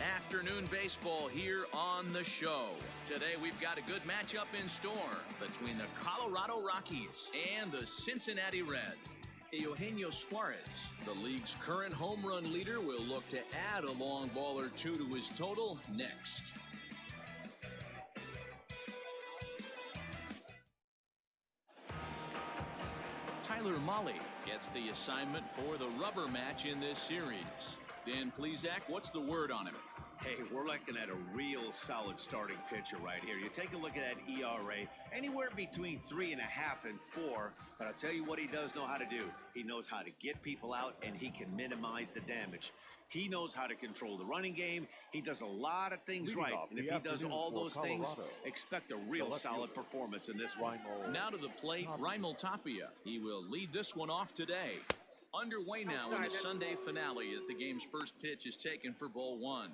Afternoon baseball here on the show. Today we've got a good matchup in store between the Colorado Rockies and the Cincinnati Reds. Eugenio Suarez, the league's current home run leader, will look to add a long ball or two to his total next. Tyler Mahle gets the assignment for the rubber match in this series. Dan Plesac, what's the word on him? Hey, we're looking at a real solid starting pitcher right here. You take a look at that ERA, anywhere between 3.5 and 4. But I'll tell you what he does know how to do. He knows how to get people out, and he can minimize the damage. He knows how to control the running game. He does a lot of things right. And if he does all those things, expect a real solid performance in this one. Now to the plate, Raimel Tapia. He will lead this one off today. Underway now in the Sunday finale as the game's first pitch is taken for ball one.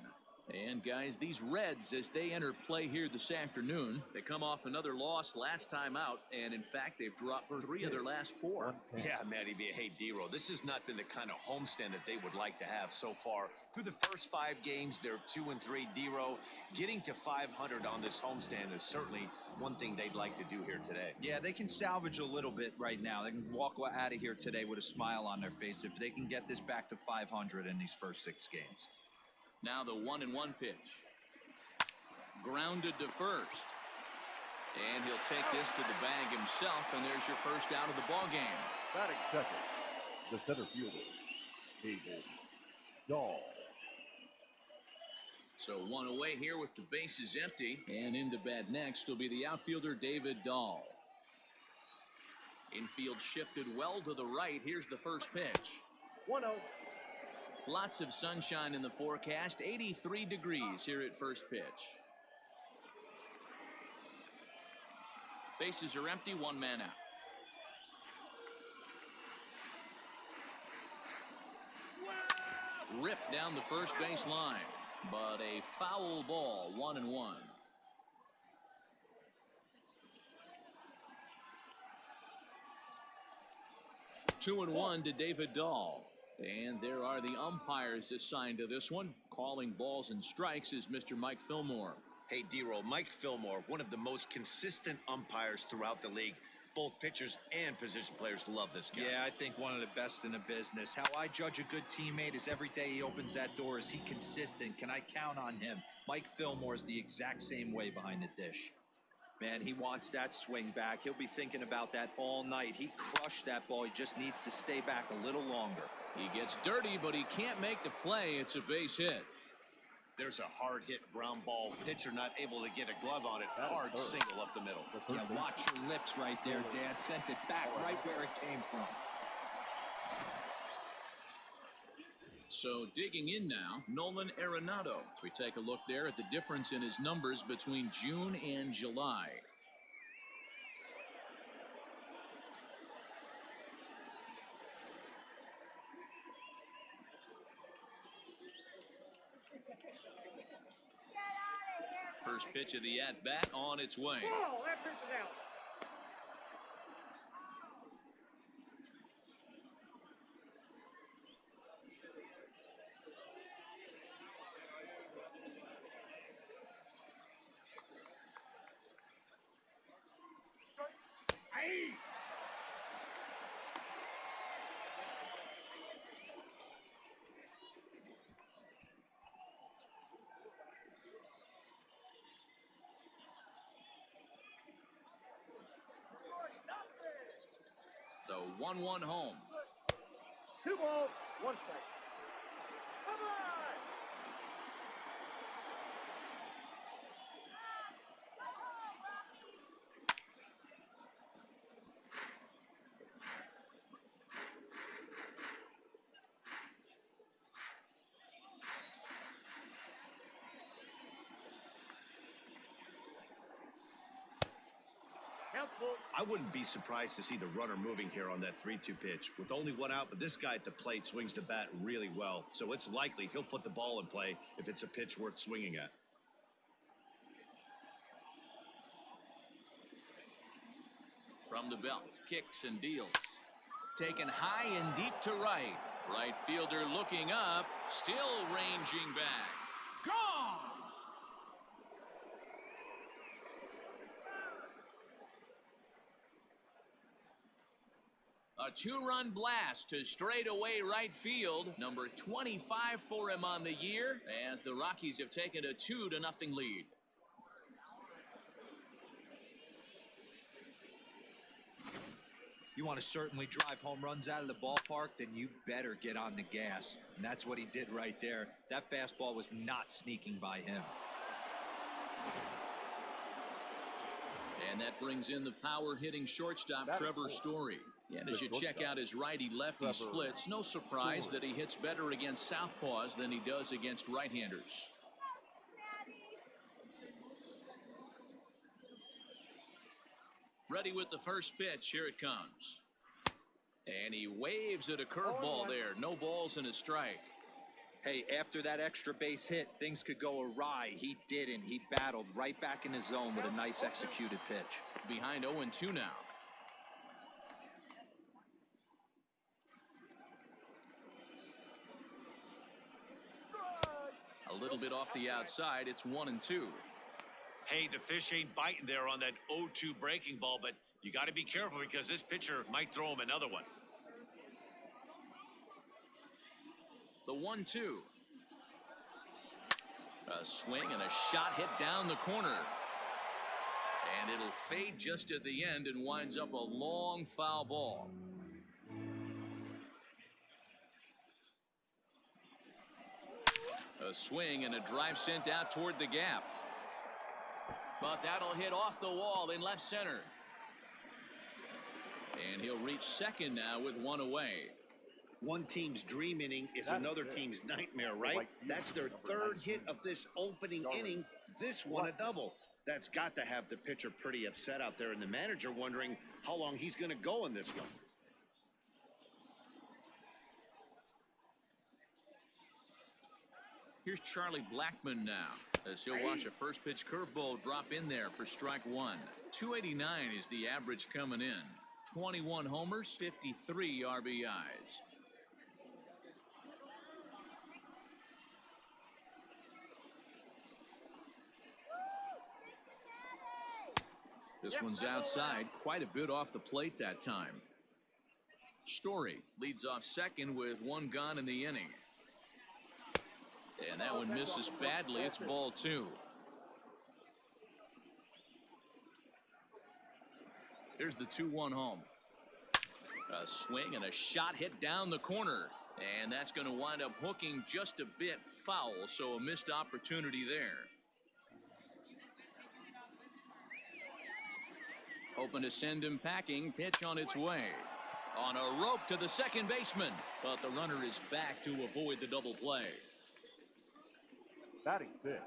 And guys, these Reds, as they enter play here this afternoon, they come off another loss last time out, and in fact, they've dropped 3 of their last 4. Yeah, Matty B. Hey, D-Row, this has not been the kind of homestand that they would like to have so far. Through the first 5 games, they're 2-3. D-Row, getting to 500 on this homestand is certainly one thing they'd like to do here today. Yeah, they can salvage a little bit right now. They can walk out of here today with a smile on their face if they can get this back to 500 in these first 6 games. Now the 1-1 pitch. Grounded to first. And he'll take this to the bag himself, and there's your first out of the ball game. Batting second, the center fielder, David Dahl. So 1 away here with the bases empty, and in to bat next will be the outfielder David Dahl. Infield shifted well to the right. Here's the first pitch. 1-0. Lots of sunshine in the forecast. 83 degrees here at first pitch. Bases are empty, 1 man out. Ripped down the first base line, but a foul ball, 1-1. Two and 1 to David Dahl. And there are the umpires assigned to this one. Calling balls and strikes is Mr. Mike Fillmore. Hey, D-Roll, Mike Fillmore, one of the most consistent umpires throughout the league. Both pitchers and position players love this guy. Yeah, I think one of the best in the business. How I judge a good teammate is every day he opens that door. Is he consistent? Can I count on him? Mike Fillmore is the exact same way behind the dish. Man, he wants that swing back. He'll be thinking about that all night. He crushed that ball. He just needs to stay back a little longer. He gets dirty, but he can't make the play. It's a base hit. There's a hard hit ground ball. Pitcher not able to get a glove on it. Hard single up the middle. Yeah, watch your lips right there, Dad. Sent it back right where it came from. So digging in now, Nolan Arenado. As we take a look there at the difference in his numbers between June and July. First pitch of the at-bat on its way. Oh, that pitch is out. The 1-1 home. 2 balls, 1 strike. Come on! I wouldn't be surprised to see the runner moving here on that 3-2 pitch. With only 1 out, but this guy at the plate swings the bat really well, so it's likely he'll put the ball in play if it's a pitch worth swinging at. From the belt, kicks and deals. Taken high and deep to right. Right fielder looking up, still ranging back. Gone! A two-run blast to straightaway right field. Number 25 for him on the year, as the Rockies have taken a 2-0 lead. You want to certainly drive home runs out of the ballpark, then you better get on the gas. And that's what he did right there. That fastball was not sneaking by him. And that brings in the power-hitting shortstop, Trevor Story. And as you check out his righty-lefty splits, no surprise that he hits better against southpaws than he does against right-handers. Ready with the first pitch. Here it comes. And he waves at a curveball there. No balls and a strike. Hey, after that extra base hit, things could go awry. He didn't. He battled right back in his zone with a nice executed pitch. Behind 0-2 now. A little bit off the outside. It's 1-2. Hey, the fish ain't biting there on that 0-2 breaking ball, but you got to be careful because this pitcher might throw him another one. The 1-2. A swing and a shot hit down the corner. And it'll fade just at the end and winds up a long foul ball. A swing and a drive sent out toward the gap. But that'll hit off the wall in left center. And he'll reach second now with one away. One team's dream inning is another team's nightmare, right? That's their third hit of this opening inning. This one a double. That's got to have the pitcher pretty upset out there, and the manager wondering how long he's going to go in this one. Here's Charlie Blackmon now, as he'll watch a first pitch curveball drop in there for strike one. 289 is the average coming in. 21 homers, 53 RBIs. This one's outside, quite a bit off the plate that time. Story leads off second with one gone in the inning. And that one misses badly. It's ball two. Here's the 2-1 home. A swing and a shot hit down the corner. And that's going to wind up hooking just a bit foul, so a missed opportunity there. Hoping to send him packing. Pitch on its way. On a rope to the second baseman. But the runner is back to avoid the double play. Batting fifth,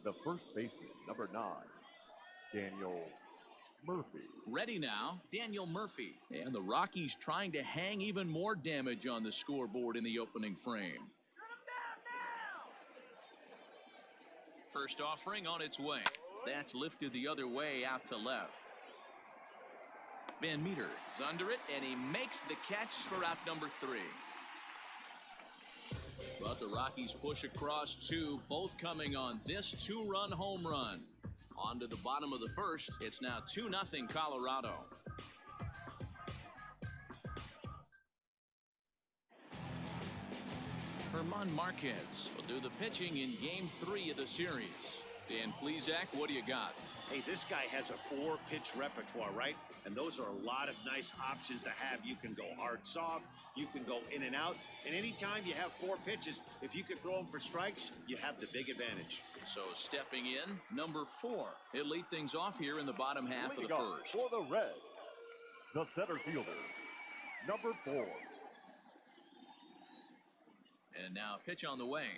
the first baseman, number 9, Daniel Murphy. Ready now, Daniel Murphy. And the Rockies trying to hang even more damage on the scoreboard in the opening frame. First offering on its way. That's lifted the other way out to left. Van Meter is under it, and he makes the catch for out number 3. But the Rockies push across 2, both coming on this 2-run home run. On to the bottom of the first. It's now 2-0 Colorado. German Marquez will do the pitching in Game 3 of the series. Dan Plesac, what do you got? Hey, this guy has a 4-pitch repertoire, right? And those are a lot of nice options to have. You can go hard, soft. You can go in and out. And anytime you have 4 pitches, if you can throw them for strikes, you have the big advantage. So stepping in, number 4. He'll lead things off here in the bottom half of the first. For the Reds, the center fielder, number 4. And now pitch on the way.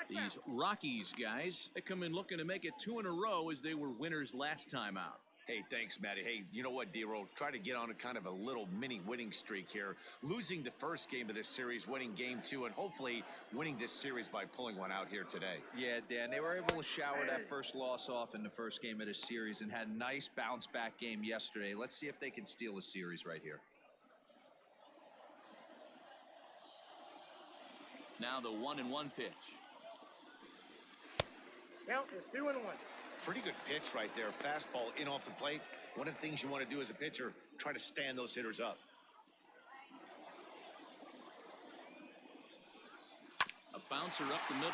These Rockies guys, they come in looking to make it 2 in a row as they were winners last time out. Hey, thanks, Matty. Hey, you know what, D-Roll? Try to get on a kind of a little mini winning streak here. Losing the first game of this series, winning game 2, and hopefully winning this series by pulling one out here today. Yeah, Dan, they were able to shower that first loss off in the first game of this series and had a nice bounce-back game yesterday. Let's see if they can steal a series right here. Now the 1-1 pitch. Count is 2-1. Pretty good pitch right there. Fastball in off the plate. One of the things you want to do as a pitcher, try to stand those hitters up. A bouncer up the middle.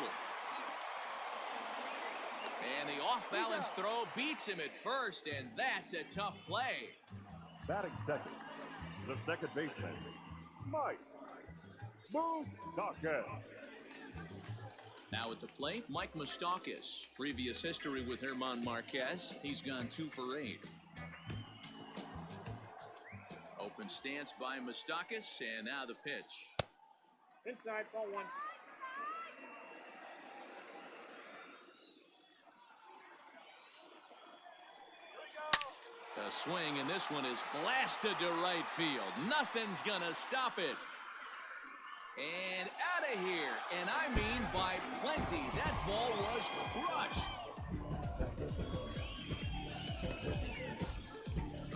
And the off-balance throw beats him at first, and that's a tough play. Batting second, the second baseman, Mike Moustakas. Now at the plate, Mike Moustakas. Previous history with German Marquez. He's gone 2 for 8. Open stance by Moustakas, and now the pitch. Inside, ball 1. A swing, and this one is blasted to right field. Nothing's gonna stop it. And out of here, and I mean by plenty. That ball was crushed.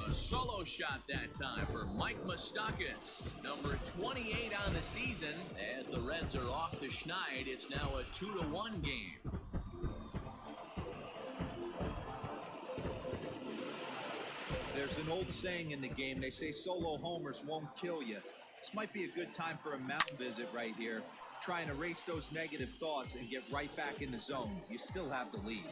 A solo shot that time for Mike Moustakas, number 28 on the season. As the Reds are off the schneid, it's now a 2-1 game. There's an old saying in the game. They say solo homers won't kill you. This might be a good time for a mound visit right here. Try and erase those negative thoughts and get right back in the zone. You still have the lead.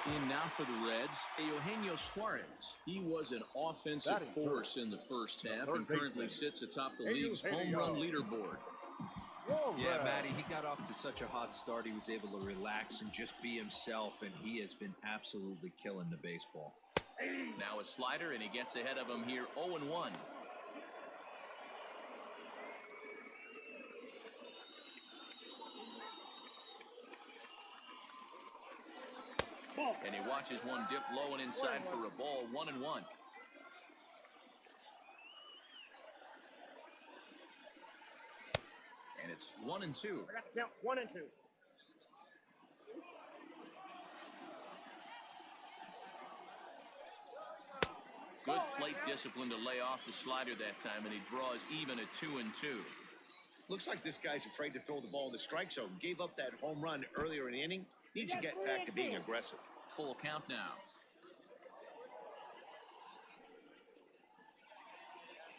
In now for the Reds, Eugenio Suarez. He was an offensive force in the first half and currently sits atop the league's home run leaderboard. Yeah, Matty, he got off to such a hot start. He was able to relax and just be himself, and he has been absolutely killing the baseball. Now a slider, and he gets ahead of him here, 0-1. And he watches one dip low and inside for a ball, 1-1. And it's 1-2. I got to count 1 and 2. Good plate discipline to lay off the slider that time, and he draws even at 2-2. Looks like this guy's afraid to throw the ball in the strike zone. Gave up that home run earlier in the inning. Needs to get back to being aggressive. Full count now.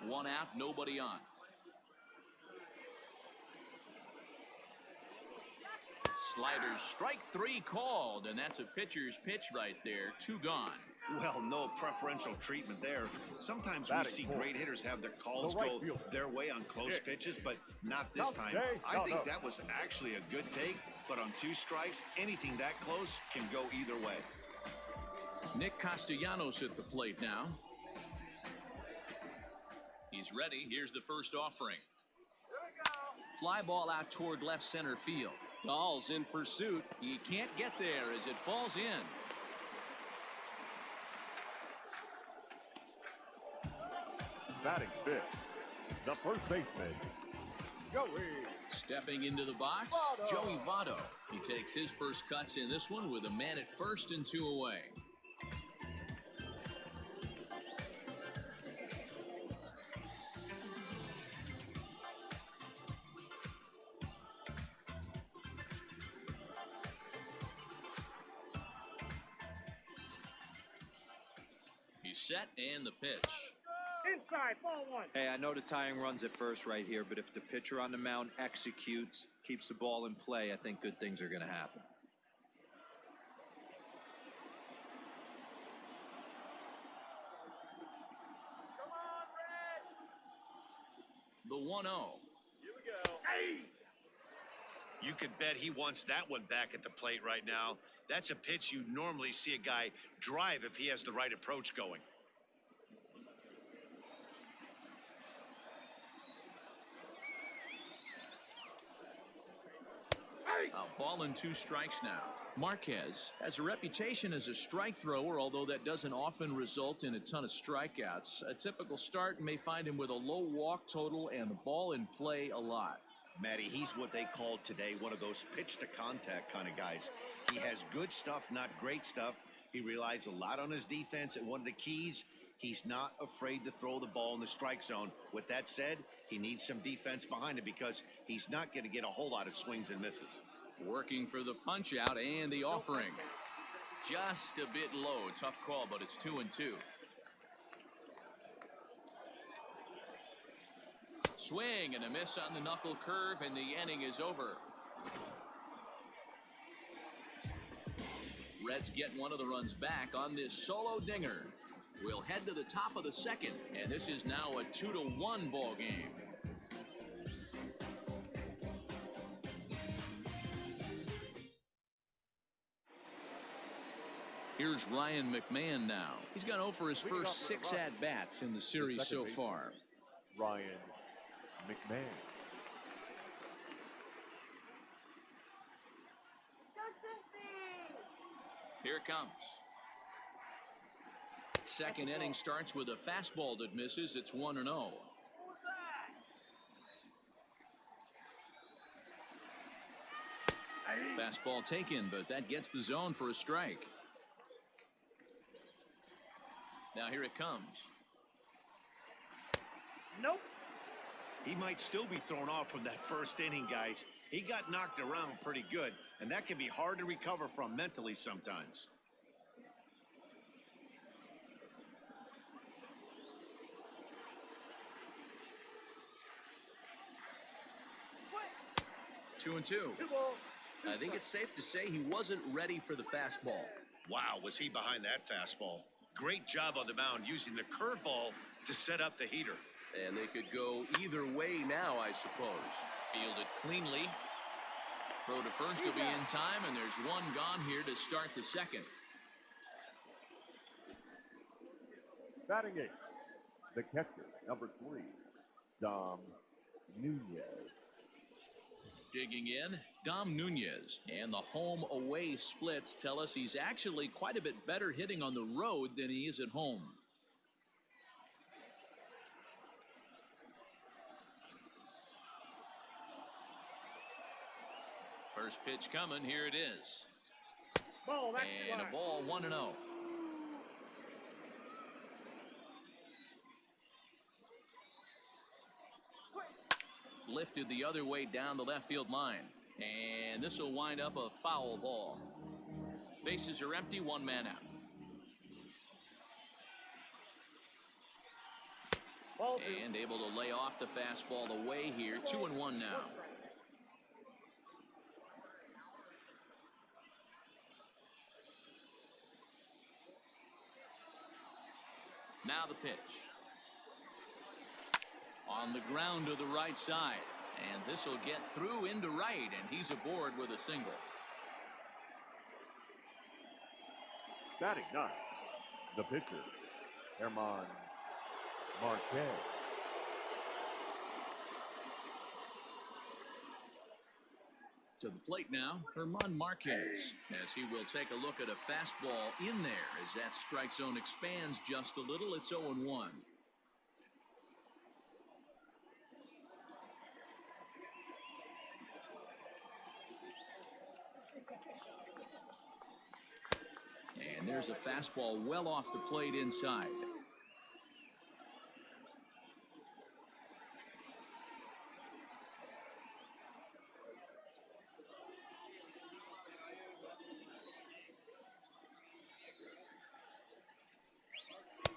1 out, nobody on. Sliders, strike 3 called, and that's a pitcher's pitch right there. 2 gone. Well, no preferential treatment there. Sometimes we see great hitters have their calls go their way on close pitches, but not this time. I think that was actually a good take, but on 2 strikes, anything that close can go either way. Nick Castellanos at the plate now. He's ready. Here's the first offering. Fly ball out toward left center field. Dahl's in pursuit. He can't get there as it falls in. Batting fifth, the first baseman, Joey. Stepping into the box, Joey Votto. He takes his first cuts in this one with a man at first and 2 away. He's set and the pitch. Inside, ball 1. Hey, I know the tying run's at first right here, but if the pitcher on the mound executes, keeps the ball in play, I think good things are going to happen. Come on, Red. The 1-0. Here we go. Hey! You could bet he wants that one back at the plate right now. That's a pitch you normally see a guy drive if he has the right approach going. A ball and 2 strikes now. Marquez has a reputation as a strike thrower, although that doesn't often result in a ton of strikeouts. A typical start may find him with a low walk total and the ball in play a lot. Matty, he's what they call today one of those pitch to contact kind of guys. He has good stuff, not great stuff. He relies a lot on his defense, and one of the keys, He's not afraid to throw the ball in the strike zone. With that said, he needs some defense behind it because he's not going to get a whole lot of swings and misses. Working for the punch out and the offering. Just a bit low. Tough call, but it's 2-2. Swing and a miss on the knuckle curve, and the inning is over. Reds get one of the runs back on this solo dinger. We'll head to the top of the second, and this is now a 2-1 ball game. Here's Ryan McMahon now. He's gone 0 for his first 6 at-bats in the series so far. Ryan McMahon. Here it comes. Second inning starts with a fastball that misses. It's 1-0. Fastball taken, but that gets the zone for a strike. Now here it comes. Nope. He might still be thrown off from that first inning, guys. He got knocked around pretty good, and that can be hard to recover from mentally sometimes. What? 2-2. I think it's safe to say he wasn't ready for the fastball. Wow, was he behind that fastball. Great job on the mound using the curveball to set up the heater. And they could go either way now, I suppose. Fielded cleanly. Throw to first will be in time, and there's one gone here to start the second. Batting 8, the catcher, number 3, Dom Nunez. Digging in, Dom Nunez. And the home-away splits tell us he's actually quite a bit better hitting on the road than he is at home. First pitch coming, here it is. Ball, that's and a ball, 1-0. Lifted the other way down the left field line. And this will wind up a foul ball. Bases are empty, 1 man out. And able to lay off the fastball away here, 2-1 now. Now the pitch. On the ground to the right side. And this will get through into right, and he's aboard with a single. Batting 9, the pitcher, Herman Marquez. To the plate now, Herman Marquez, as he will take a look at a fastball in there as that strike zone expands just a little. It's 0-1. And there's a fastball well off the plate inside.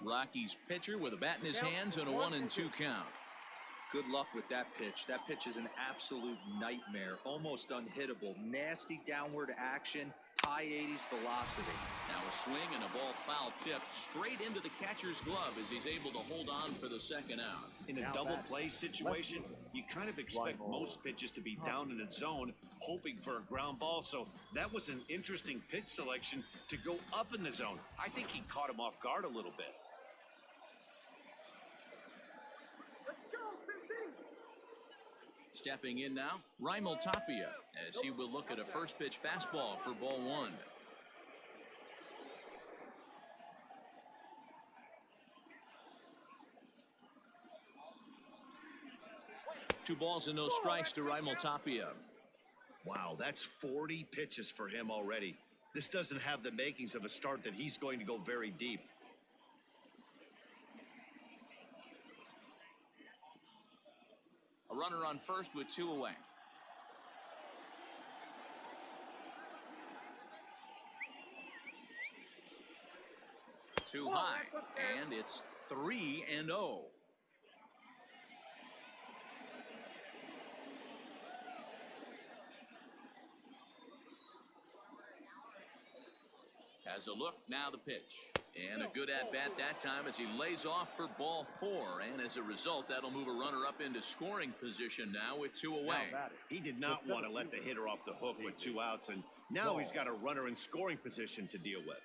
Rockies pitcher with a bat in his hands and a 1-2 count. Good luck with that pitch. That pitch is an absolute nightmare. Almost unhittable. Nasty downward action. High 80s velocity. Now a swing and a ball foul tipped straight into the catcher's glove as he's able to hold on for the second out. In a double play situation, you kind of expect most pitches to be down in the zone, hoping for a ground ball. So that was an interesting pitch selection to go up in the zone. I think he caught him off guard a little bit. Stepping in now, Raimel Tapia, as he will look at a first pitch fastball for ball 1. Two balls and no strikes to Raimel Tapia. Wow, that's 40 pitches for him already. This doesn't have the makings of a start that he's going to go very deep. runner on first with 2 away. Too high, and it's 3-0. Has a look, now the pitch. And a good at-bat that time as he lays off for ball 4. And as a result, that'll move a runner up into scoring position now with 2 away. He did not want to let the hitter off the hook with 2 outs, and now he's got a runner in scoring position to deal with.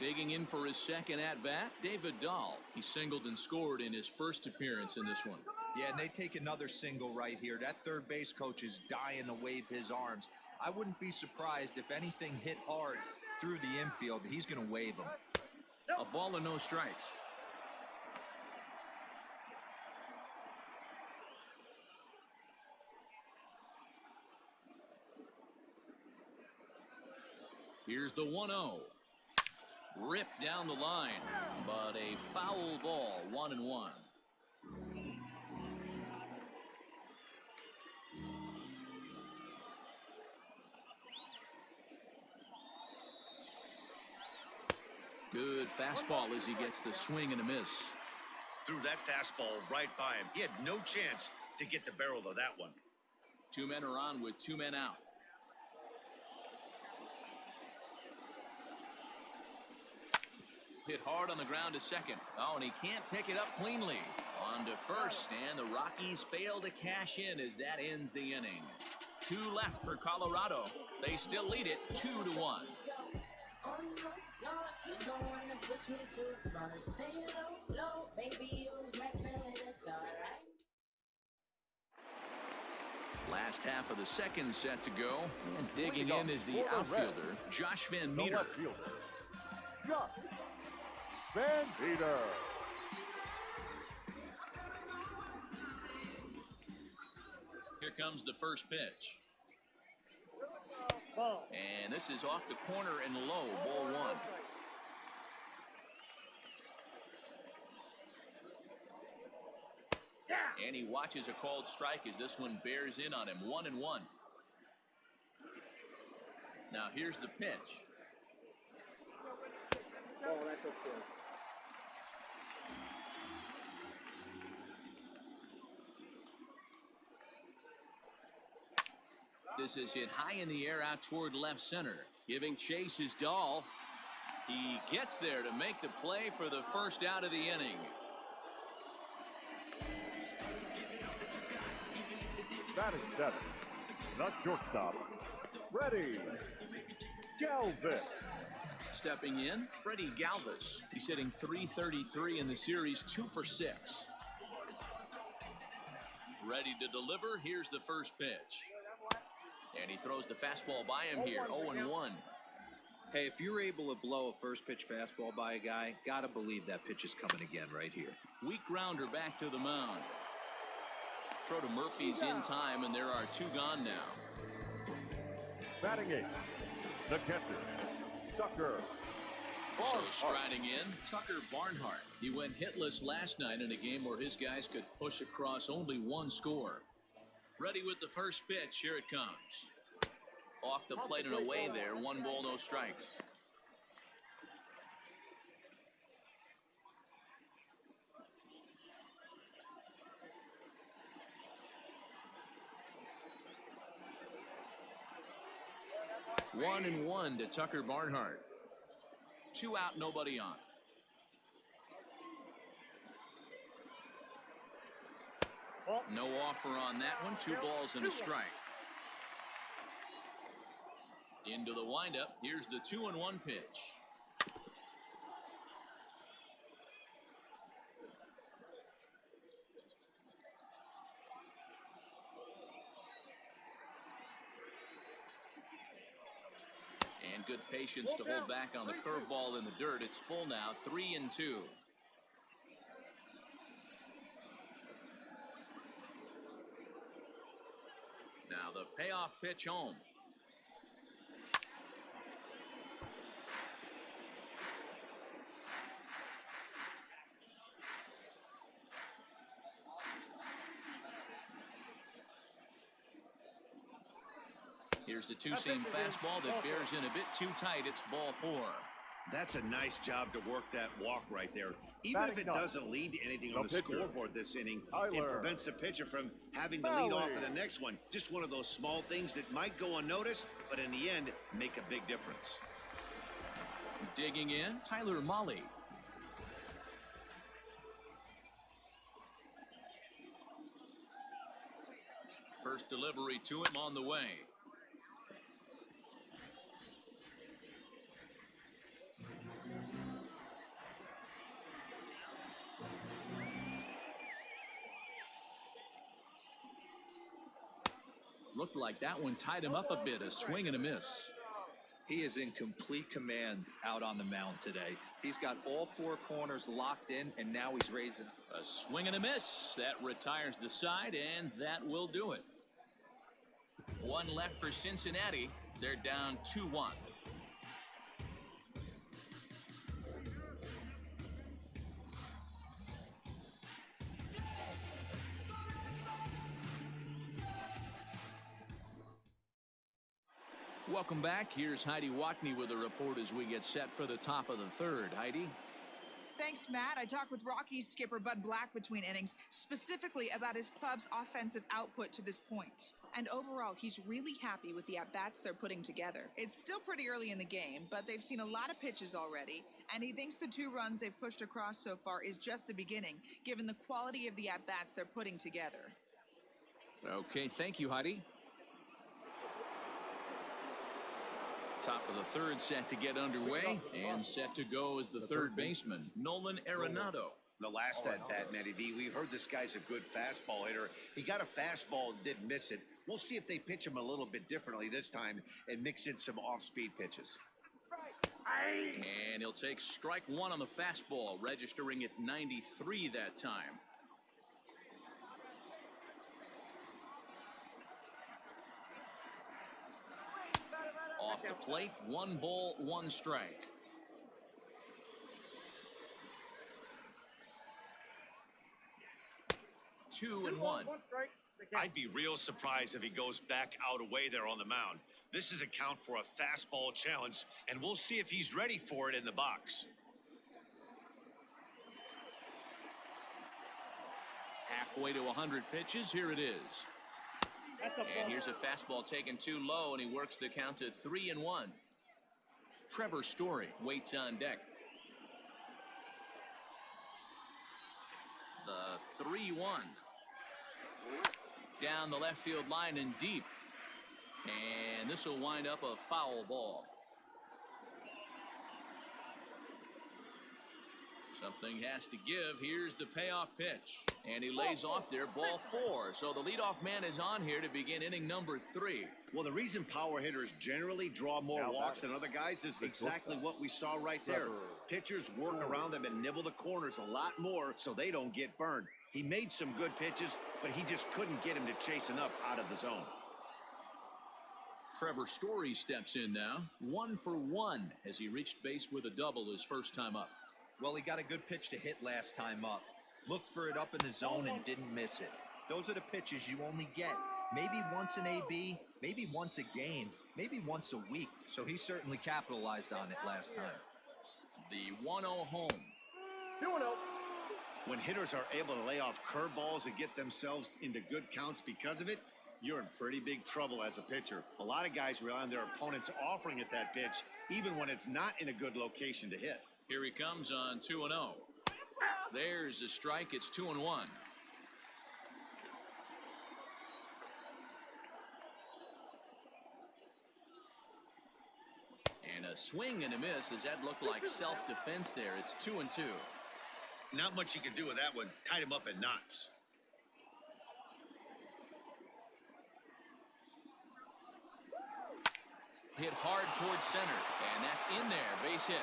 Digging in for his second at-bat, David Dahl. He singled and scored in his first appearance in this one. Yeah, and they take another single right here. That third base coach is dying to wave his arms. I wouldn't be surprised if anything hit hard through the infield. He's going to wave them. A ball and no strikes. Here's the 1-0. Ripped down the line, but a foul ball, 1-1. Good fastball as he gets the swing and a miss. Threw that fastball right by him. He had no chance to get the barrel of that one. 2 men are on with 2 men out. Hit hard on the ground to second. Oh, and he can't pick it up cleanly. On to first, and the Rockies fail to cash in as that ends the inning. 2 left for Colorado. They still lead it 2-1. Last half of the second set to go, and digging in is the outfielder, Josh Van Meter. Josh Van Meter. Here comes the first pitch. Ball. And this is off the corner and low, ball 1. And he watches a called strike as this one bears in on him. 1-1. Now here's the pitch. Oh, that's okay. This is hit high in the air out toward left center. Giving chase is Dahl. He gets there to make the play for the first out of the inning. Batting 7. Not shortstop. Ready. Galvis. Stepping in, Freddie Galvis. He's hitting .333 in the series, 2 for 6. Ready to deliver. Here's the first pitch. And he throws the fastball by him here, 0-1. Hey, if you're able to blow a first pitch fastball by a guy, gotta believe that pitch is coming again right here. Weak grounder back to the mound. Throw to Murphy's in time, and there are 2 gone now. Batting 8. The catcher, Tucker So Barnhart. striding in, Tucker Barnhart. He went hitless last night in a game where his guys could push across only 1 score. Ready with the first pitch. Here it comes. Off the plate and away there. 1 ball, no strikes. One and 1 to Tucker Barnhart. 2 out, nobody on. No offer on that one. 2 balls and a strike. Into the windup. Here's the 2-1 pitch. And good patience to hold back on the curveball in the dirt. It's full now, 3-2. Now the payoff pitch home. Here's the two-seam fastball that bears in a bit too tight. It's ball 4. That's a nice job to work that walk right there. Even if it doesn't lead to anything on the scoreboard this inning, it prevents the pitcher from having to lead off in the next one. Just one of those small things that might go unnoticed, but in the end, make a big difference. Digging in, Tyler Mahle. First delivery to him on the way. Looked like that one tied him up a bit. A swing and a miss. He is in complete command out on the mound today. He's got all 4 corners locked in, and now he's raising. A swing and a miss. That retires the side, and that will do it. One left for Cincinnati. They're down 2-1. Welcome back. Here's Heidi Watney with a report as we get set for the top of the third. Heidi? Thanks, Matt. I talked with Rockies skipper Bud Black between innings, specifically about his club's offensive output to this point. And overall, he's really happy with the at-bats they're putting together. It's still pretty early in the game, but they've seen a lot of pitches already, and he thinks the 2 runs they've pushed across so far is just the beginning, given the quality of the at-bats they're putting together. Okay, thank you, Heidi. Top of the third set to get underway, and set to go is the third baseman, Nolan Arenado. The last at-bat, Matty V, we heard this guy's a good fastball hitter. He got a fastball and didn't miss it. We'll see if they pitch him a little bit differently this time and mix in some off-speed pitches. And he'll take strike 1 on the fastball, registering at 93 that time. Off the plate, 1 ball, 1 strike. Two and one. I'd be real surprised if he goes back out away there on the mound. This is a count for a fastball challenge, and we'll see if he's ready for it in the box. Halfway to 100 pitches, here it is. And here's a fastball taken too low, and he works the count to 3-1. Trevor Story waits on deck. The 3-1. Down the left field line and deep. And this will wind up a foul ball. Something has to give. Here's the payoff pitch. And he lays off there, ball 4. So the leadoff man is on here to begin inning number 3. Well, the reason power hitters generally draw more walks than other guys is exactly what we saw right there. Pitchers work around them and nibble the corners a lot more so they don't get burned. He made some good pitches, but he just couldn't get him to chase enough out of the zone. Trevor Story steps in now. 1 for 1 as he reached base with a double his first time up. Well, he got a good pitch to hit last time up. Looked for it up in the zone and didn't miss it. Those are the pitches you only get. Maybe once an AB, maybe once a game, maybe once a week. So he certainly capitalized on it last time. The 1-0 home. 2-0. When hitters are able to lay off curveballs and get themselves into good counts because of it, you're in pretty big trouble as a pitcher. A lot of guys rely on their opponents offering at that pitch, even when it's not in a good location to hit. Here he comes on 2-0. There's a strike. It's 2-1. And a swing and a miss. Does that look like self-defense there? It's 2-2. Not much you can do with that one. Tied him up in knots. Hit hard towards center, and that's in there. Base hit.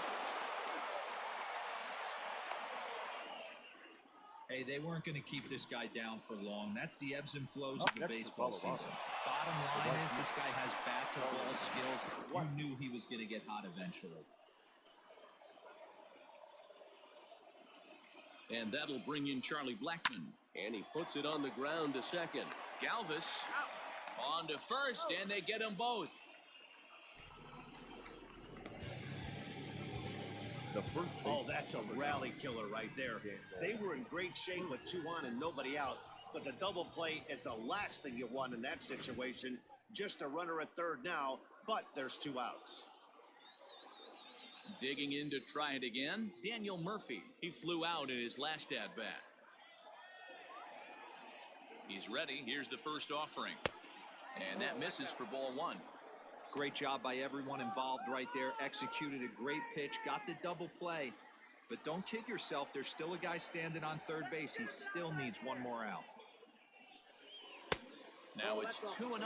Hey, they weren't going to keep this guy down for long. That's the ebbs and flows of the baseball season. Bottom line is this guy has bat-to-ball skills. You knew he was going to get hot eventually. And that'll bring in Charlie Blackmon. And he puts it on the ground to second. Galvis on to first, and they get them both. Oh, that's a rally killer right there. They were in great shape with 2 on and nobody out, but the double play is the last thing you want in that situation. Just a runner at third now, but there's 2 outs. Digging in to try it again, Daniel Murphy. He flew out in his last at-bat. He's ready. Here's the first offering. And that misses for ball 1. Great job by everyone involved right there. Executed a great pitch, got the double play. But don't kid yourself, there's still a guy standing on third base. He still needs 1 more out. Now it's 2-0.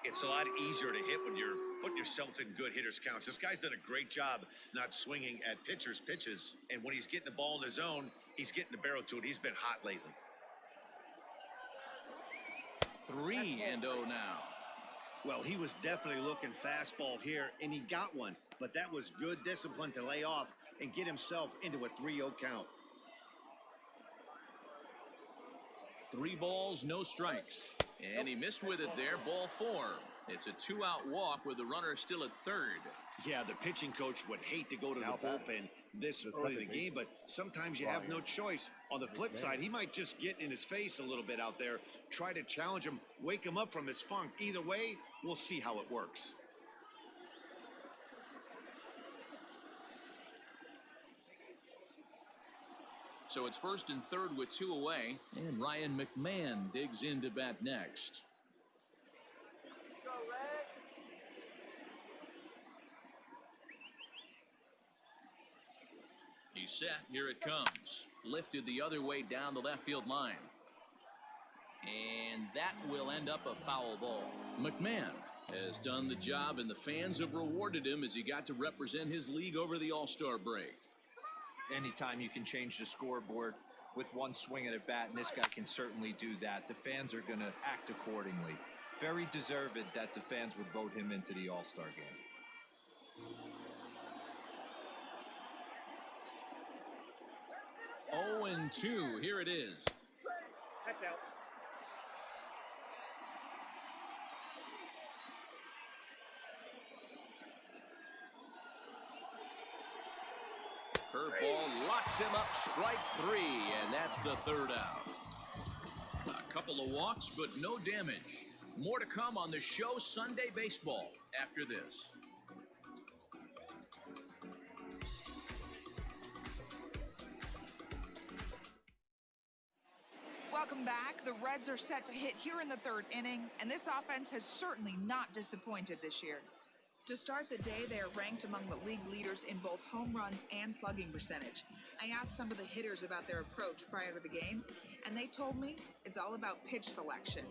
It's a lot easier to hit when you're putting yourself in good hitters' counts. This guy's done a great job not swinging at pitchers' pitches. And when he's getting the ball in his zone, he's getting the barrel to it. He's been hot lately. 3-0 now. Well, he was definitely looking fastball here, and he got one. But that was good discipline to lay off and get himself into a 3-0 count. 3 balls, no strikes. And he missed with it there, ball 4. It's a 2-out walk with the runner still at third. Yeah, the pitching coach would hate to go to the bullpen this early in the game, but sometimes you have no choice. On the flip side, he might just get in his face a little bit out there, try to challenge him, wake him up from his funk. Either way, we'll see how it works. So it's first and third with 2 away, and Ryan McMahon digs in to bat next. He's set. Here it comes. Lifted the other way down the left field line. And that will end up a foul ball. McMahon has done the job, and the fans have rewarded him as he got to represent his league over the All-Star break. Anytime you can change the scoreboard with 1 swing at a bat, and this guy can certainly do that, the fans are going to act accordingly. Very deserved that the fans would vote him into the All-Star game. 0-2. Here it is. That's out. Curveball locks him up, strike 3, and that's the 3rd out. A couple of walks, but no damage. More to come on the show Sunday Baseball after this. Welcome back. The Reds are set to hit here in the 3rd inning, and this offense has certainly not disappointed this year. To start the day, they are ranked among the league leaders in both home runs and slugging percentage. I asked some of the hitters about their approach prior to the game, and they told me it's all about pitch selection.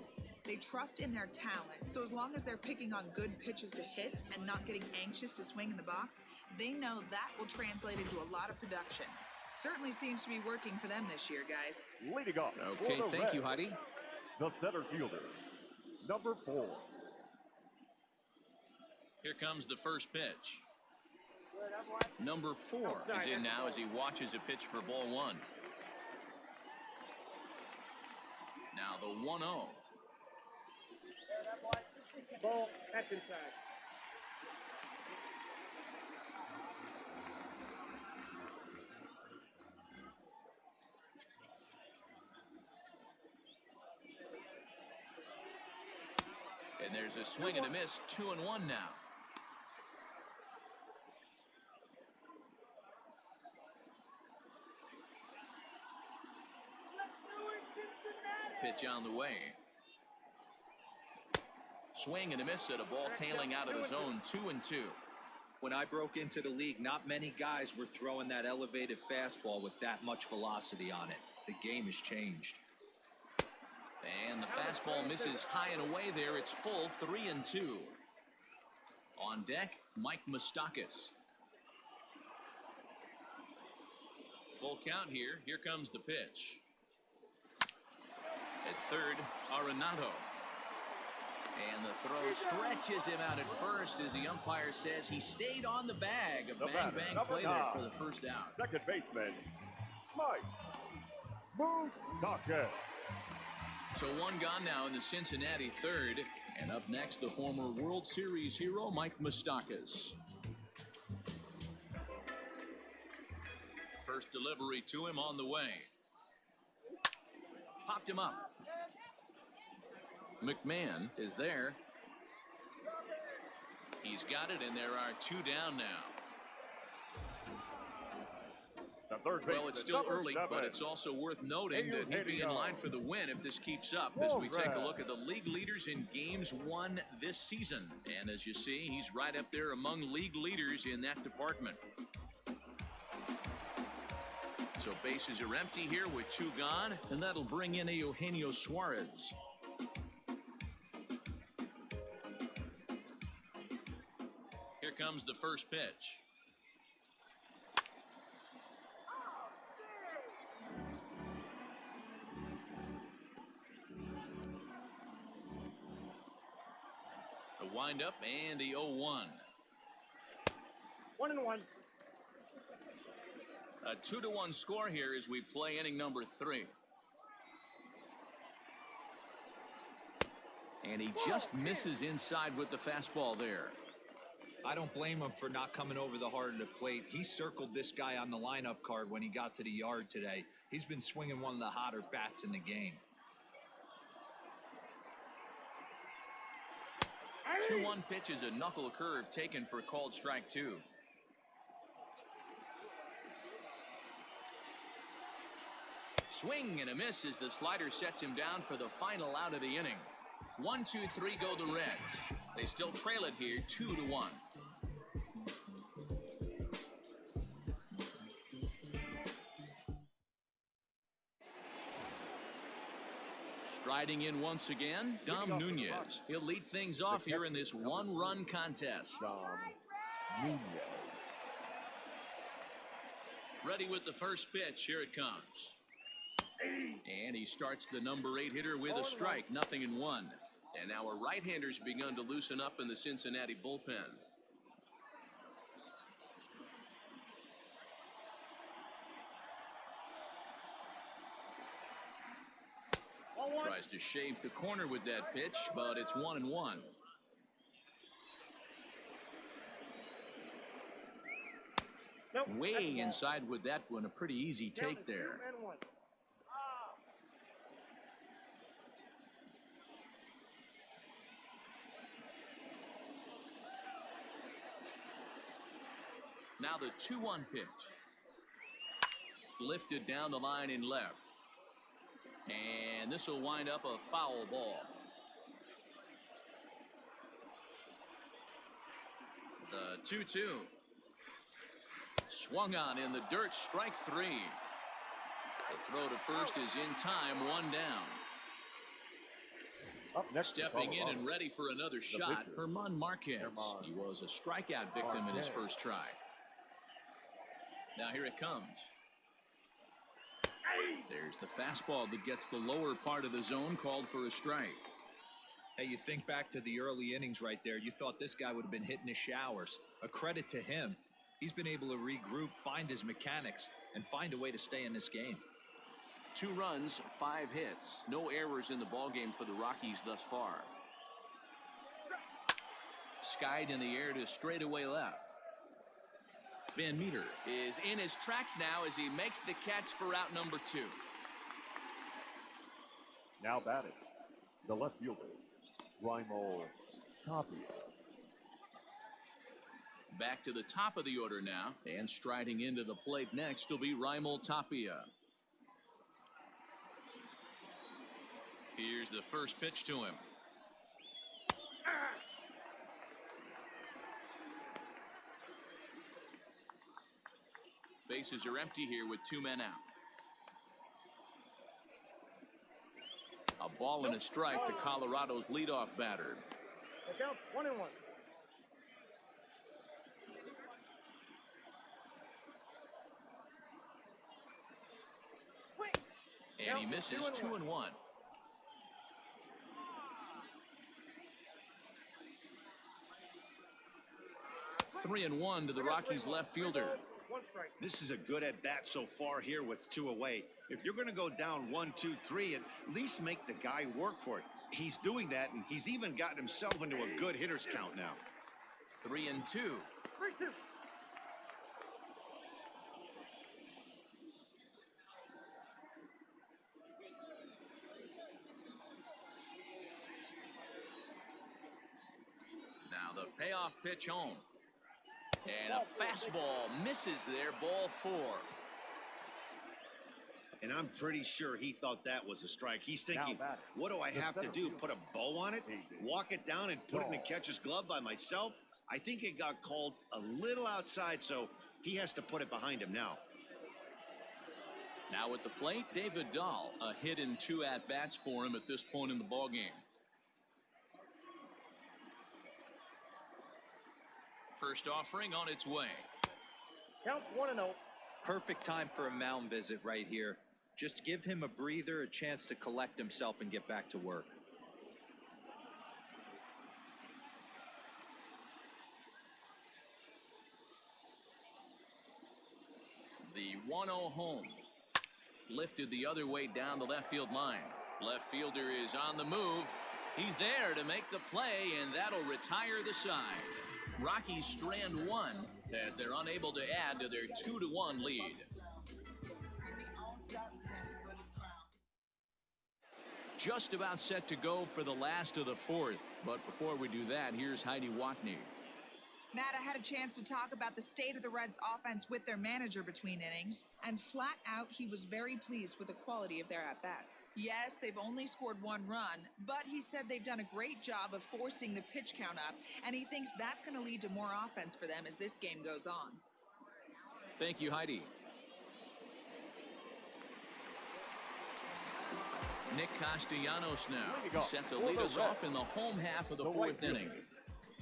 They trust in their talent, so as long as they're picking on good pitches to hit and not getting anxious to swing in the box, they know that will translate into a lot of production. Certainly seems to be working for them this year, guys. Leading off. Okay, thank you, Heidi. The center fielder, number 4. Here comes the first pitch. Number 4 is in now as he watches a pitch for ball 1. Now the 1-0. Ball, that's inside. And there's a swing and a miss, 2-1 now. Pitch on the way. Swing and a miss at a ball tailing out of the zone, 2-2. When I broke into the league, not many guys were throwing that elevated fastball with that much velocity on it. The game has changed. And the fastball misses high and away there. It's full, 3-2. On deck, Mike Moustakas. Full count here. Here comes the pitch. At third, Arenado. And the throw stretches him out at first as the umpire says he stayed on the bag. A bang-bang play there for the first out. Second baseman, Mike Moustakas. So 1 gone now in the Cincinnati 3rd. And up next, the former World Series hero, Mike Moustakas. First delivery to him on the way. Popped him up. McMahon is there. He's got it, and there are 2 down now. Well, it's still early, but it's also worth noting that he'd be in line for the win if this keeps up as we take a look at the league leaders in games won this season. And as you see, he's right up there among league leaders in that department. So bases are empty here with 2 gone, and that'll bring in Eugenio Suarez. Here comes the first pitch. The windup and the 0-1. 1-1. A 2-1 score here as we play inning number 3. And he just misses inside with the fastball there. I don't blame him for not coming over the heart of the plate. He circled this guy on the lineup card when he got to the yard today. He's been swinging one of the hotter bats in the game. 2-1 pitch is a knuckle curve taken for called strike 2. Swing and a miss as the slider sets him down for the final out of the inning. 1-2-3 go the Reds. They still trail it here 2-1. Striding in once again, Dom Nunez. He'll lead things off here in this 1-run contest. Dom Nunez. Ready with the first pitch. Here it comes. And he starts the number 8 hitter with a strike, 0-1. And now a right-hander's begun to loosen up in the Cincinnati bullpen. Tries to shave the corner with that pitch, but it's 1-1. Nope, Way inside with that one, a pretty easy take there. Now the 2-1 pitch. Lifted down the line in left. And this will wind up a foul ball. The 2-2. Swung on in the dirt, strike 3. The throw to first is in time, 1 down. Up next, stepping in and ready for another shot, Herman Marquez. He was a strikeout victim in his first try. Now here it comes. There's the fastball that gets the lower part of the zone, called for a strike. Hey, you think back to the early innings right there. You thought this guy would have been hitting his showers. A credit to him. He's been able to regroup, find his mechanics, and find a way to stay in this game. 2 runs, 5 hits. No errors in the ballgame for the Rockies thus far. Skied in the air to straightaway left. Van Meter is in his tracks now as he makes the catch for out number 2. Now batting, the left fielder, Raimel Tapia. Back to the top of the order now, and striding into the plate next will be Raimel Tapia. Here's the first pitch to him. Bases are empty here with 2 men out. A ball and a strike to Colorado's leadoff batter. Look out, 1-1. And he misses 2-1. Three and 1 to the Rockies left fielder. This is a good at bat so far here with 2 away. If you're going to go down 1, 2, 3, at least make the guy work for it. He's doing that, and he's even gotten himself into a good hitter's count now. 3 and 2. 3-2. Payoff pitch home. And a fastball misses there, ball 4. And I'm pretty sure he thought that was a strike. He's thinking, what do I have to do? Put a bow on it? Walk it down and put it in the catcher's glove by myself? I think it got called a little outside, so he has to put it behind him now. Now at the plate, David Dahl. A hit and 2 at-bats for him at this point in the ballgame. First offering on its way. Count 1-0. Perfect time for a mound visit right here. Just give him a breather, a chance to collect himself and get back to work. The 1-0 home. Lifted the other way down the left field line. Left fielder is on the move. He's there to make the play, and that'll retire the side. Rockies strand 1 as they're unable to add to their 2-1 lead. Just about set to go for the last of the 4th. But before we do that, here's Heidi Watney. Matt, I had a chance to talk about the state of the Reds offense with their manager between innings, and flat out he was very pleased with the quality of their at-bats. Yes, they've only scored 1 run, but he said they've done a great job of forcing the pitch count up, and he thinks that's going to lead to more offense for them as this game goes on. Thank you, Heidi. Nick Castellanos now set to lead us off in the home half of the 4th inning.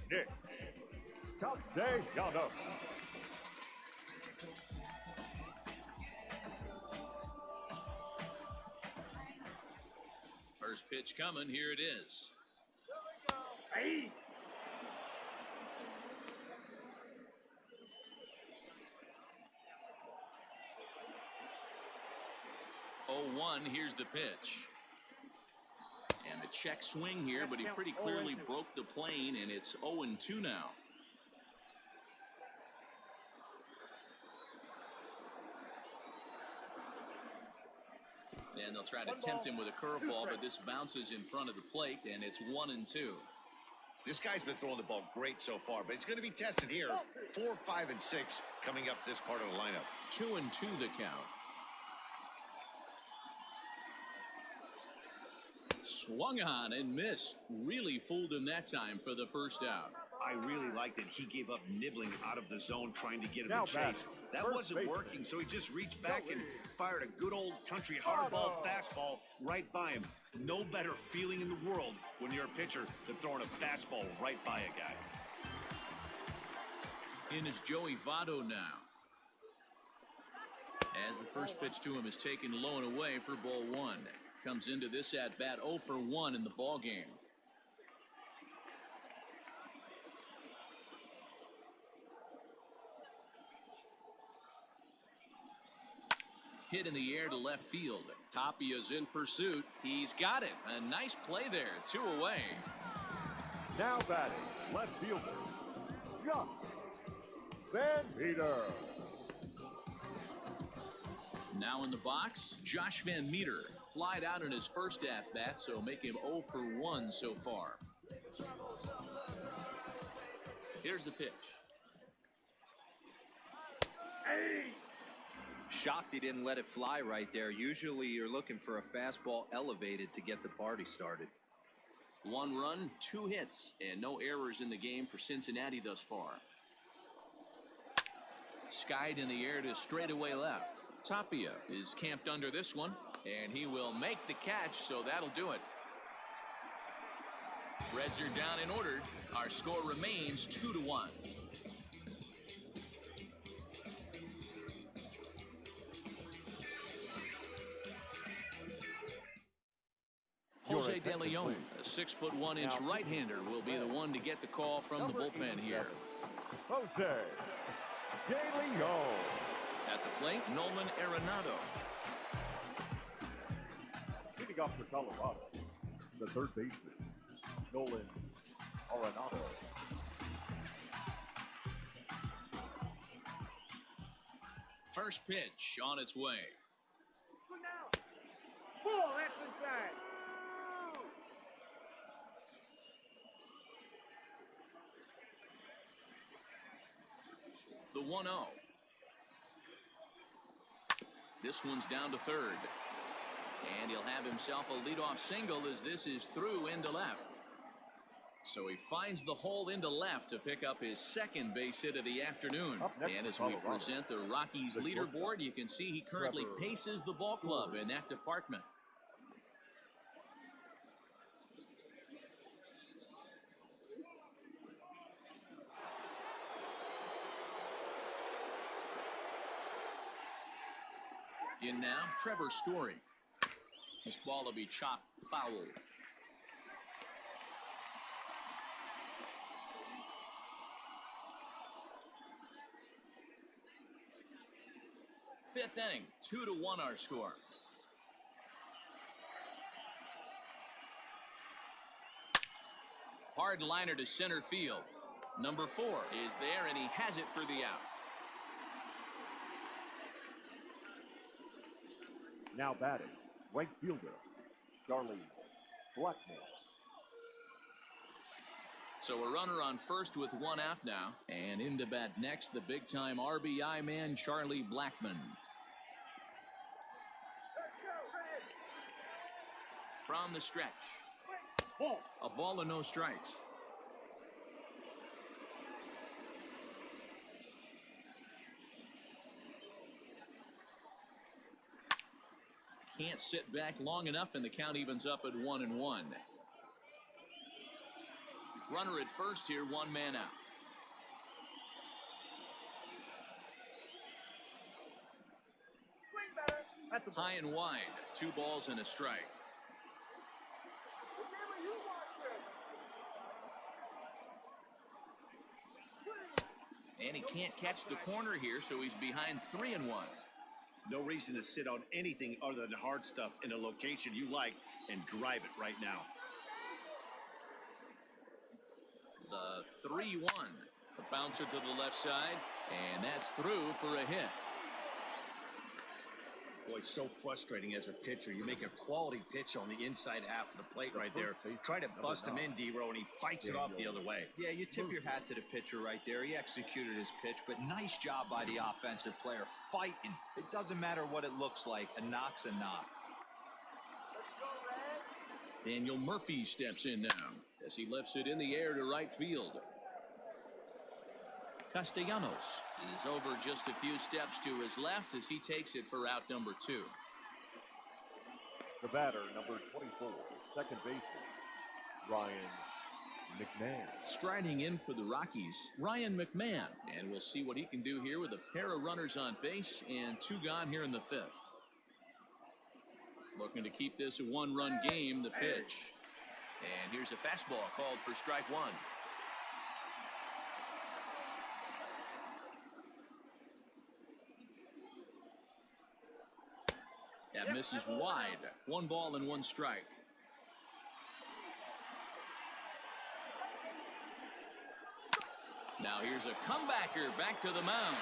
Nick Castellanos. First pitch coming. Here it is. Hey. Oh, 1. Here's the pitch. And the check swing here, but he pretty clearly broke the plane, and it's 0-2 now. And they'll try to tempt him with a curveball, but this bounces in front of the plate, and it's 1-2. This guy's been throwing the ball great so far, but it's going to be tested here. 4, 5, and 6 coming up this part of the lineup. 2-2 the count. Swung on and missed. Really fooled him that time for the first out. I really liked it. He gave up nibbling out of the zone trying to get him to chase. That wasn't working, so he just reached back and fired a good old country hardball fastball right by him. No better feeling in the world when you're a pitcher than throwing a fastball right by a guy. In is Joey Votto now. As the first pitch to him is taken low and away for ball 1. Comes into this at bat 0 for 1 in the ball game. Hit in the air to left field. Tapia's in pursuit. He's got it. A nice play there. 2 away. Now batting, left fielder, Josh Van Meter. Now in the box, Josh Van Meter. Flied out in his first at-bat, so make him 0 for 1 so far. Here's the pitch. Hey. Shocked he didn't let it fly right there. Usually you're looking for a fastball elevated to get the party started. 1 run, 2 hits, and no errors in the game for Cincinnati thus far. Skied in the air to straightaway left. Tapia is camped under this one, and he will make the catch, so that'll do it. Reds are down and ordered. Our score remains 2-1. Jose De Leon, a 6'1" right-hander, will be the one to get the call from the bullpen here. Jose De Leon. At the plate, Nolan Arenado. Leading off for Colorado, the third baseman, Nolan Arenado. First pitch on its way. Look out. Ball, that's inside. The 1-0. This one's down to third. And he'll have himself a leadoff single as this is through into left. So he finds the hole into left to pick up his second base hit of the afternoon. And as we present the Rockies leaderboard, you can see he currently paces the ball club in that department. In now, Trevor Story. This ball will be chopped foul. Fifth inning, 2-1 our score. Hard liner to center field. Number 4 is there, and he has it for the out. Now batting, right fielder, Charlie Blackmon. So a runner on first with one out now. And in to bat next, the big-time RBI man, Charlie Blackmon. From the stretch. A ball and no strikes. Can't sit back long enough, and the count evens up at 1-1. Runner at first here, one man out. High and wide, 2 balls and a strike. And he can't catch the corner here, so he's behind 3-1. No reason to sit on anything other than hard stuff in a location you like and drive it right now. The 3-1. The bouncer to the left side, and that's through for a hit. Boy, so frustrating as a pitcher. You make a quality pitch on the inside half of the plate right there. Try to bust him in, D-Row, and he fights it off the other way. Yeah, you tip your hat to the pitcher right there. He executed his pitch, but nice job by the offensive player fighting. It doesn't matter what it looks like. A knock's a knock. Daniel Murphy steps in now as he lifts it in the air to right field. Castellanos is over just a few steps to his left as he takes it for out number 2. The batter, number 24, second baseman, Ryan McMahon. Striding in for the Rockies, Ryan McMahon. And we'll see what he can do here with a pair of runners on base and 2 gone here in the 5th. Looking to keep this a 1-run game, the pitch. And here's a fastball called for strike 1. That misses wide. 1 ball and 1 strike. Now here's a comebacker back to the mound.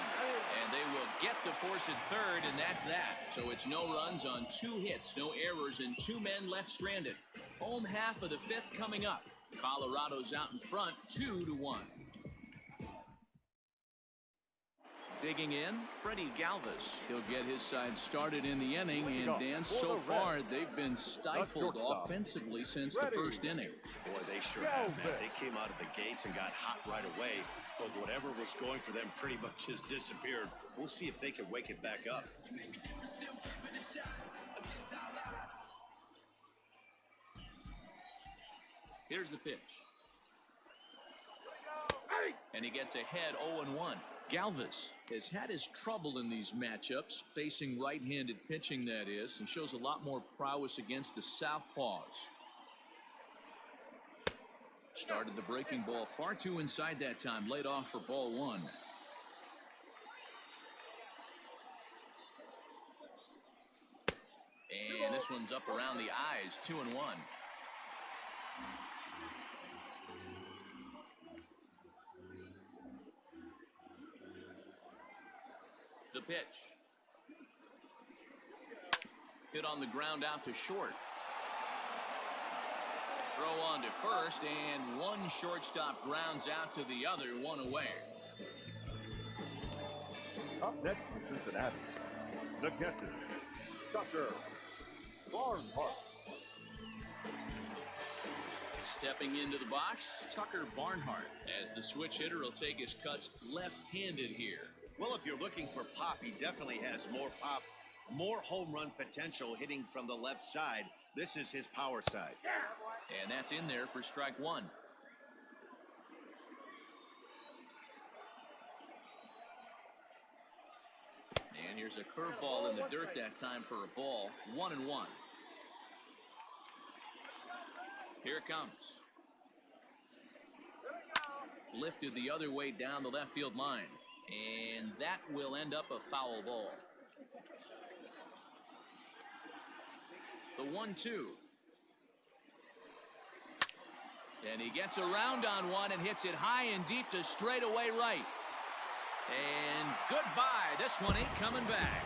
And they will get the force at third, and that's that. So it's no runs on 2 hits, no errors, and 2 men left stranded. Home half of the 5th coming up. Colorado's out in front, 2-1. Digging in, Freddie Galvis. He'll get his side started in the inning, and Dan, so far they've been stifled offensively since the first inning. Boy, they sure have, man. They came out of the gates and got hot right away, but whatever was going for them pretty much has disappeared. We'll see if they can wake it back up. Here's the pitch. And he gets ahead 0-1. Galvis has had his trouble in these matchups, facing right-handed pitching, that is, and shows a lot more prowess against the southpaws. Started the breaking ball far too inside that time, laid off for ball 1. And this one's up around the eyes, 2-1. The pitch. Hit on the ground out to short. Throw on to first, and one shortstop grounds out to the other, 1 away. Up next for Cincinnati, the catcher, Tucker Barnhart. Stepping into the box, Tucker Barnhart, as the switch hitter will take his cuts left-handed here. Well, if you're looking for pop, he definitely has more pop, more home run potential hitting from the left side. This is his power side. And that's in there for strike one. And here's a curveball in the dirt that time for a ball. 1-1. Here it comes. Lifted the other way down the left field line. And that will end up a foul ball. The 1-2. And he gets around on one and hits it high and deep to straightaway right. And goodbye. This one ain't coming back.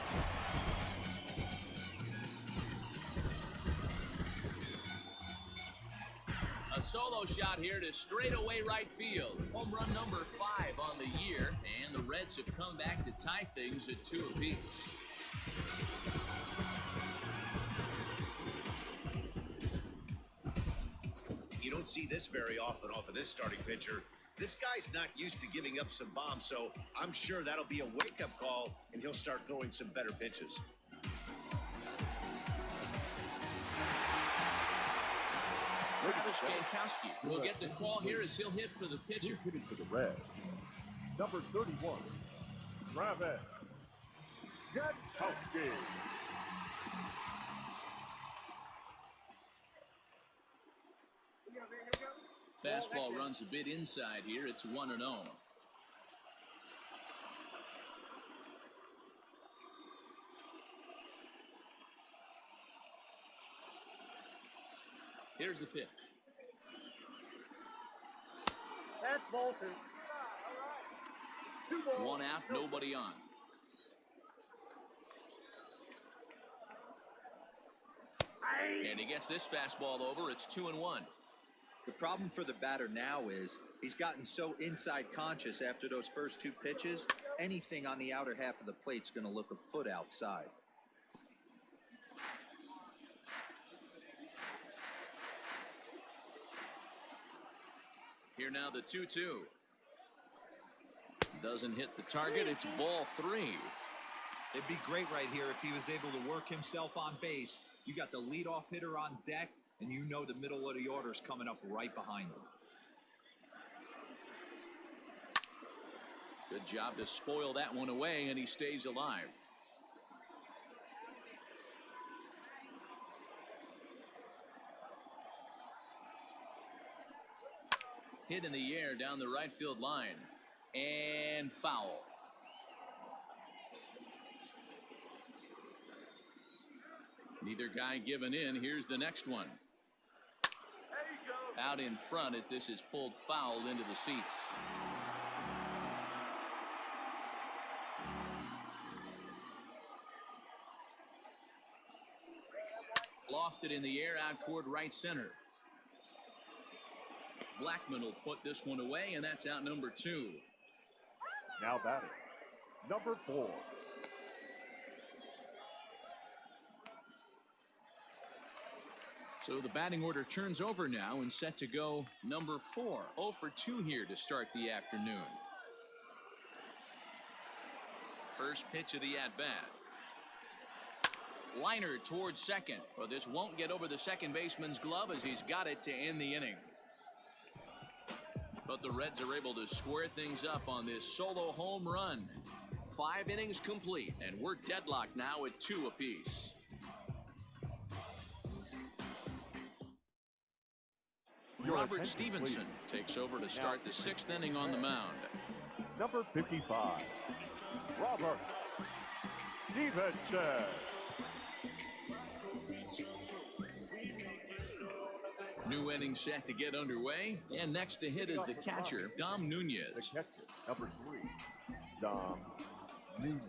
A solo shot here to straightaway right field. Home run number 5 on the year, and the Reds have come back to tie things at 2 apiece. You don't see this very often off of this starting pitcher. This guy's not used to giving up some bombs, so I'm sure that'll be a wake-up call, and he'll start throwing some better pitches. Travis Jankowski will get the call here as he'll hit for the pitcher. Hitting for the Reds, number 31, Travis Jankowski. Fastball runs a bit inside here. It's 1-0. Here's the pitch. That's Bolton. 2 balls. 1 out, nobody on. And he gets this fastball over. It's 2-1. The problem for the batter now is he's gotten so inside conscious after those first 2 pitches, anything on the outer half of the plate's going to look a foot outside. Here now the 2-2. Doesn't hit the target. It's ball 3. It'd be great right here if he was able to work himself on base. You got the leadoff hitter on deck, and you know the middle of the order's coming up right behind him. Good job to spoil that one away, and he stays alive. Hit in the air down the right field line. And foul. Neither guy giving in. Here's the next one. Out in front as this is pulled foul into the seats. Lofted in the air out toward right center. Blackman will put this one away, and that's out number 2. Now batting, number 4. So the batting order turns over now and set to go number 4. 0 for 2 here to start the afternoon. First pitch of the at-bat. Liner towards second. Well, this won't get over the second baseman's glove as he's got it to end the inning. But the Reds are able to square things up on this solo home run. 5 innings complete, and we're deadlocked now at 2 apiece. Robert Stevenson takes over to start the 6th inning on the mound. Number 55, Robert Stevenson. New inning set to get underway, and next to hit is the catcher, Dom Nunez. The catcher, number 3, Dom Nunez.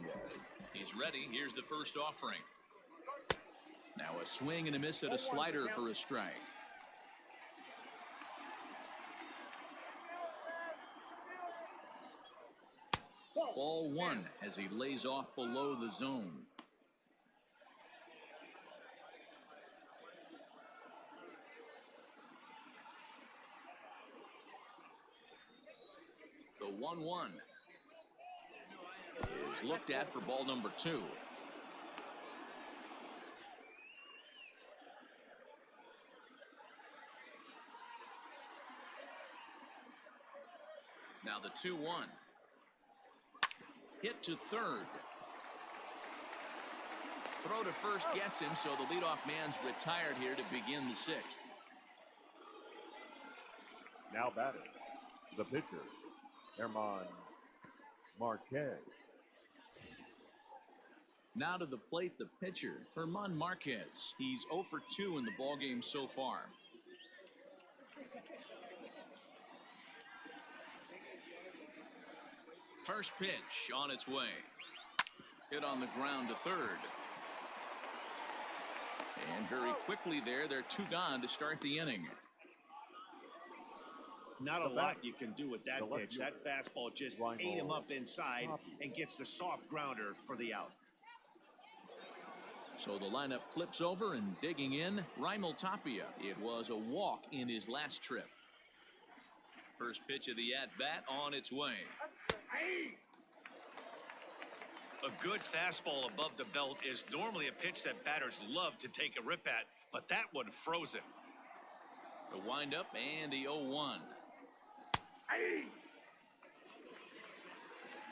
He's ready. Here's the first offering. Now a swing and a miss at a slider for a strike. Ball one as he lays off below the zone. The 1-1 is looked at for ball number 2. Now the 2-1. Hit to third. Throw to first gets him, so the leadoff man's retired here to begin the 6th. Now batting, the pitcher, Herman Marquez. Now to the plate, the pitcher, Herman Marquez. He's 0 for 2 in the ballgame so far. First pitch on its way. Hit on the ground to third. And very quickly there, they're 2 gone to start the inning. Not a lot you can do with that pitch. That fastball just ate him up inside and gets the soft grounder for the out. So the lineup flips over, and digging in, Raimel Tapia. It was a walk in his last trip. First pitch of the at-bat on its way. A good fastball above the belt is normally a pitch that batters love to take a rip at, but that one froze him. The windup and the 0-1.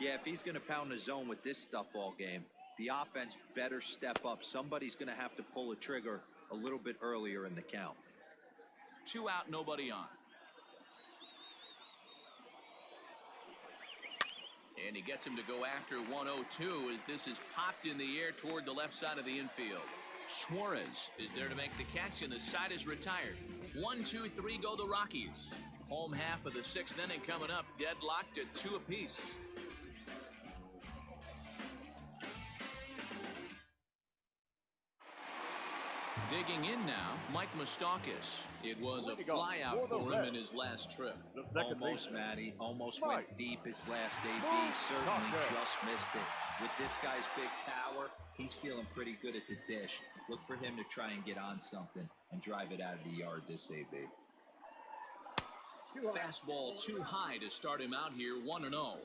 Yeah, if he's going to pound the zone with this stuff all game, the offense better step up. Somebody's going to have to pull a trigger a little bit earlier in the count. 2 out, nobody on. And he gets him to go after 1-0-2 as this is popped in the air toward the left side of the infield. Suarez is there to make the catch, and the side is retired. 1-2-3 go the Rockies. Home half of the 6th inning coming up, deadlocked at 2 apiece. Digging in now, Mike Moustakas. It was a fly out for him in his last trip. Almost, Matty. Almost went deep his last AB. Certainly just missed it. With this guy's big power, he's feeling pretty good at the dish. Look for him to try and get on something and drive it out of the yard this AB. Fastball too high to start him out here, 1-0.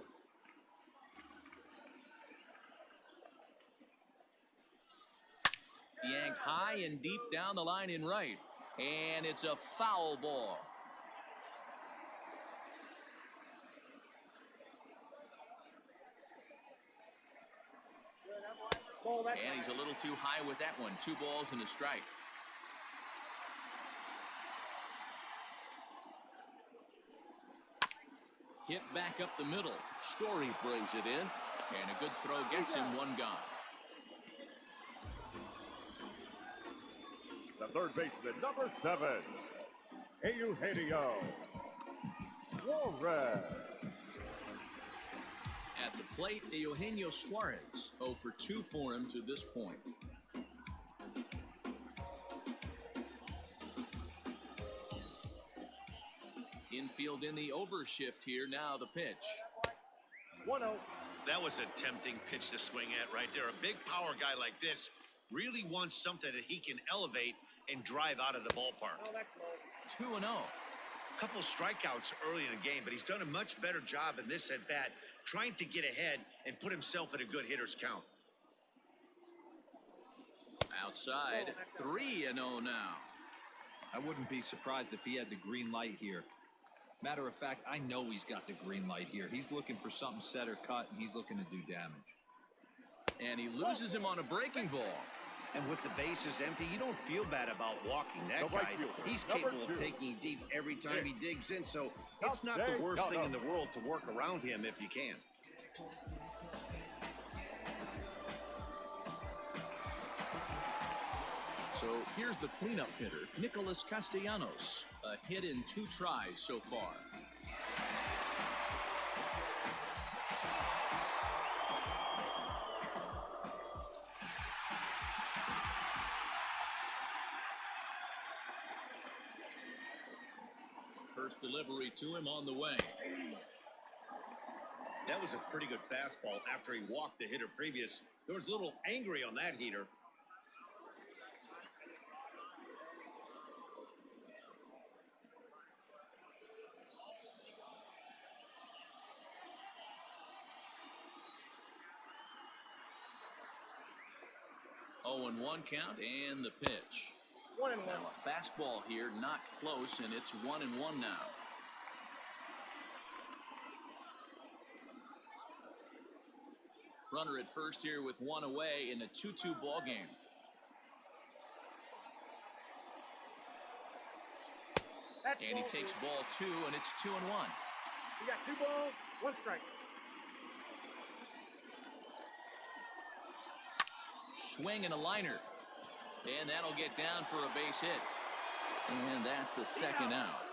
Yanked high and deep down the line in right. And it's a foul ball. And he's a little too high with that one. 2 balls and a strike. Hit back up the middle. Story brings it in. And a good throw gets him 1 gone. The third baseman, number 7, Eugenio Suarez. At the plate, Eugenio Suarez. 0 for 2 for him to this point. Infield in the overshift here. Now the pitch. 1-0. That was a tempting pitch to swing at right there. A big power guy like this really wants something that he can elevate and drive out of the ballpark. 2-0. A couple strikeouts early in the game, but he's done a much better job in this at bat trying to get ahead and put himself in a good hitter's count. Outside, 3-0 now. I wouldn't be surprised if he had the green light here. Matter of fact, I know he's got the green light here. He's looking for something set or cut, and he's looking to do damage. And he loses him on a breaking ball. And with the bases empty, you don't feel bad about walking that guy. He's capable of taking deep every time he digs in, so it's not the worst thing in the world to work around him if you can. So here's the cleanup hitter, Nicholas Castellanos. A hit in 2 tries so far. First delivery to him on the way. That was a pretty good fastball after he walked the hitter previous. There was a little angry on that heater. Oh, and 1 count and the pitch. 1-1. Now a fastball here, not close, and it's 1-1 now. Runner at first here with 1 away in a 2-2 ball game. And he takes ball 2, and it's 2-1. You got 2 balls, 1 strike. Swing and a liner. And that'll get down for a base hit. And that's the second out.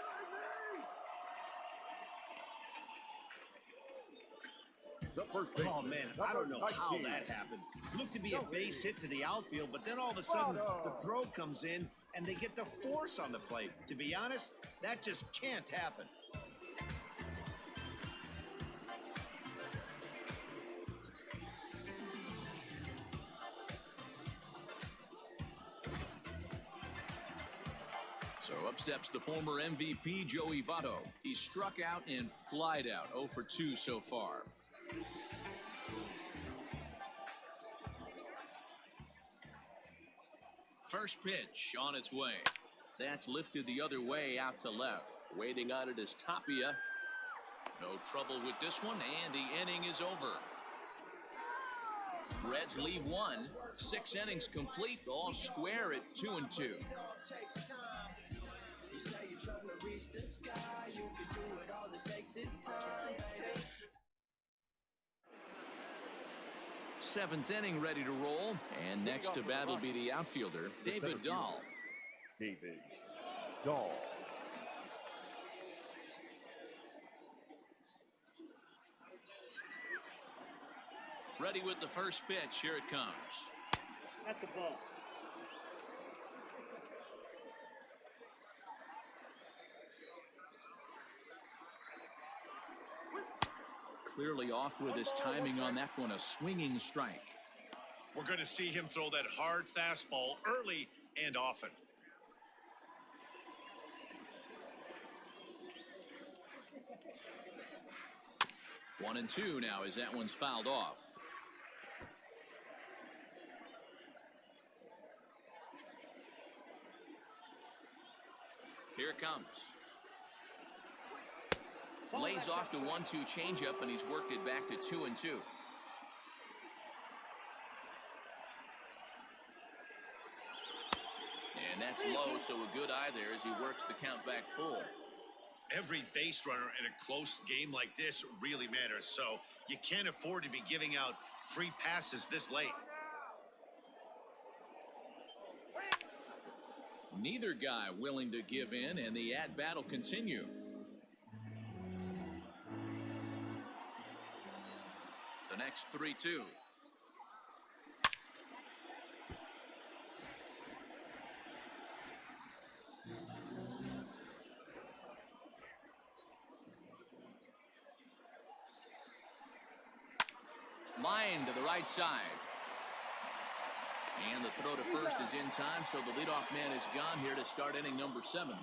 Oh, man, I don't know how that happened. Looked to be a base hit to the outfield, but then all of a sudden the throw comes in and they get the force on the plate. To be honest, that just can't happen. So up steps the former MVP, Joey Votto. He struck out and flied out, 0 for 2 so far. First pitch on its way. That's lifted the other way out to left. Waiting on it is Tapia. No trouble with this one, and the inning is over. Reds leave 1. 6 innings complete, all square at 2-2. Seventh inning ready to roll, and next to bat will be the outfielder, David Dahl. David Dahl. Ready with the first pitch. Here it comes. That's the ball. Clearly off with his timing on that one, a swinging strike. We're going to see him throw that hard fastball early and often. One and two now as that one's fouled off. Here it comes. Lays off the 1-2 changeup, and he's worked it back to 2-2. And that's low, so a good eye there as he works the count back full. Every base runner in a close game like this really matters, so you can't afford to be giving out free passes this late. Neither guy willing to give in, and the at-bat will continue. The next 3-2. Line to the right side. And the throw to first is in time, so the leadoff man is gone here to start inning number 7.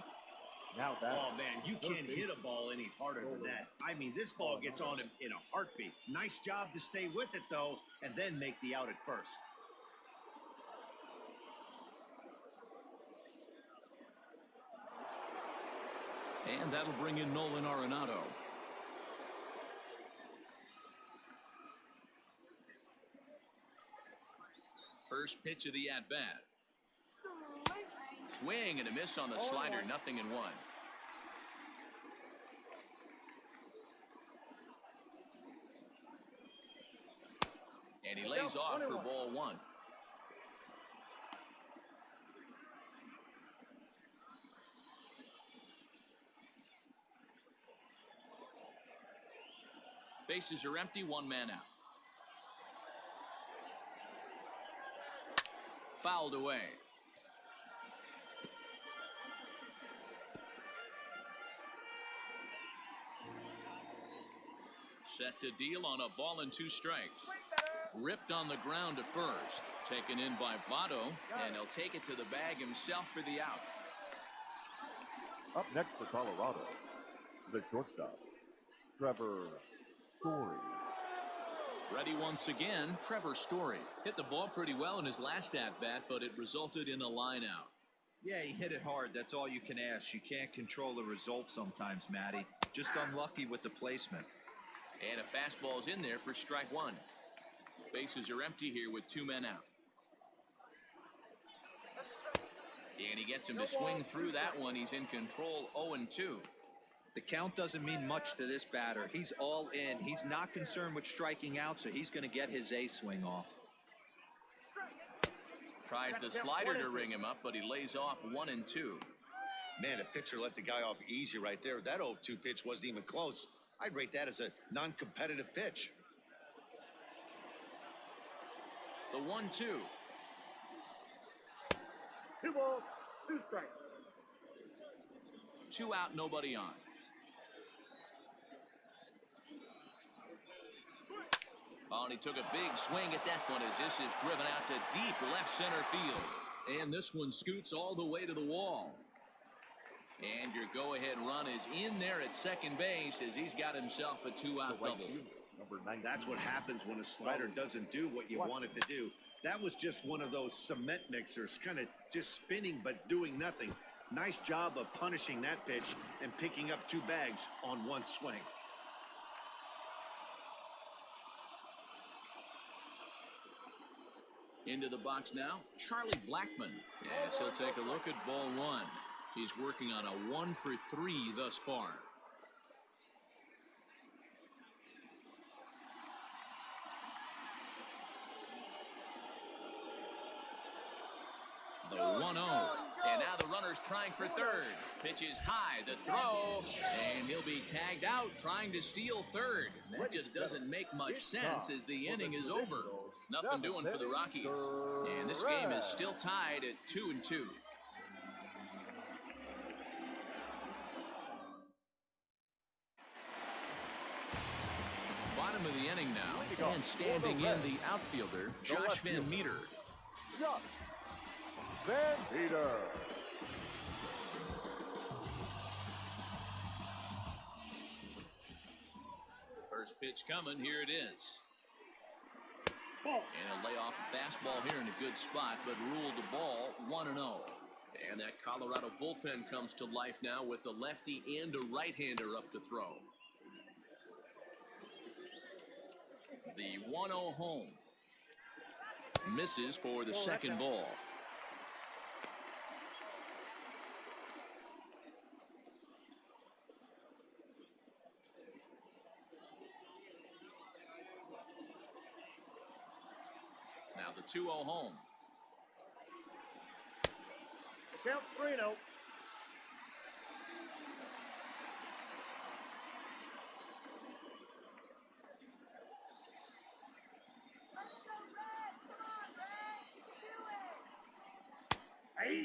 Now that, oh man, you can't hit a ball any harder than that. I mean, this ball gets on him in a heartbeat. Nice job to stay with it though, and then make the out at first. And that'll bring in Nolan Arenado. First pitch of the at-bat. Swing and a miss on the slider, 0-1. And he lays off for ball 1. Bases are empty, 1 man out. Fouled away. Set to deal on a ball and 2 strikes. Ripped on the ground to first. Taken in by Votto, and he'll take it to the bag himself for the out. Up next for Colorado, the shortstop, Trevor Story. Ready once again, Trevor Story. Hit the ball pretty well in his last at-bat, but it resulted in a line out. Yeah, he hit it hard. That's all you can ask. You can't control the result sometimes, Matty. Just unlucky with the placement. And a fastball's in there for strike 1. Bases are empty here with 2 men out. And he gets him to swing through that one. He's in control, 0-2. The count doesn't mean much to this batter. He's all in. He's not concerned with striking out, so he's going to get his A swing off. Tries the slider to ring him up, but he lays off 1-2. Man, the pitcher let the guy off easy right there. That 0-2 pitch wasn't even close. I'd rate that as a non-competitive pitch. The 1-2. 2 balls, 2 strikes. 2 out, nobody on. Oh, and he took a big swing at that one as this is driven out to deep left center field. And this one scoots all the way to the wall. And your go-ahead run is in there at second base as he's got himself a 2-out double. That's what happens when a slider doesn't do what you want it to do. That was just one of those cement mixers, kind of just spinning but doing nothing. Nice job of punishing that pitch and picking up 2 bags on 1 swing. Into the box now, Charlie Blackmon. Yes, he'll take a look at ball 1. He's working on a 1-for-3 thus far. The 1-0. And now the runner's trying for third. Pitch is high, the throw, and he'll be tagged out trying to steal third. That just doesn't make much sense as the inning is over. Nothing doing for the Rockies. And this game is still tied at 2-2. Bottom of the inning now, and standing in the outfielder, Josh Van Meter. Josh Van Meter. First pitch coming, here it is. Ball. And he'll lay off a fastball here in a good spot, but ruled the ball 1-0. And that Colorado bullpen comes to life now with a lefty and a right-hander up to throw. The 1-0 home. Misses for the second ball. Now the 2-0 home. Count 3-0.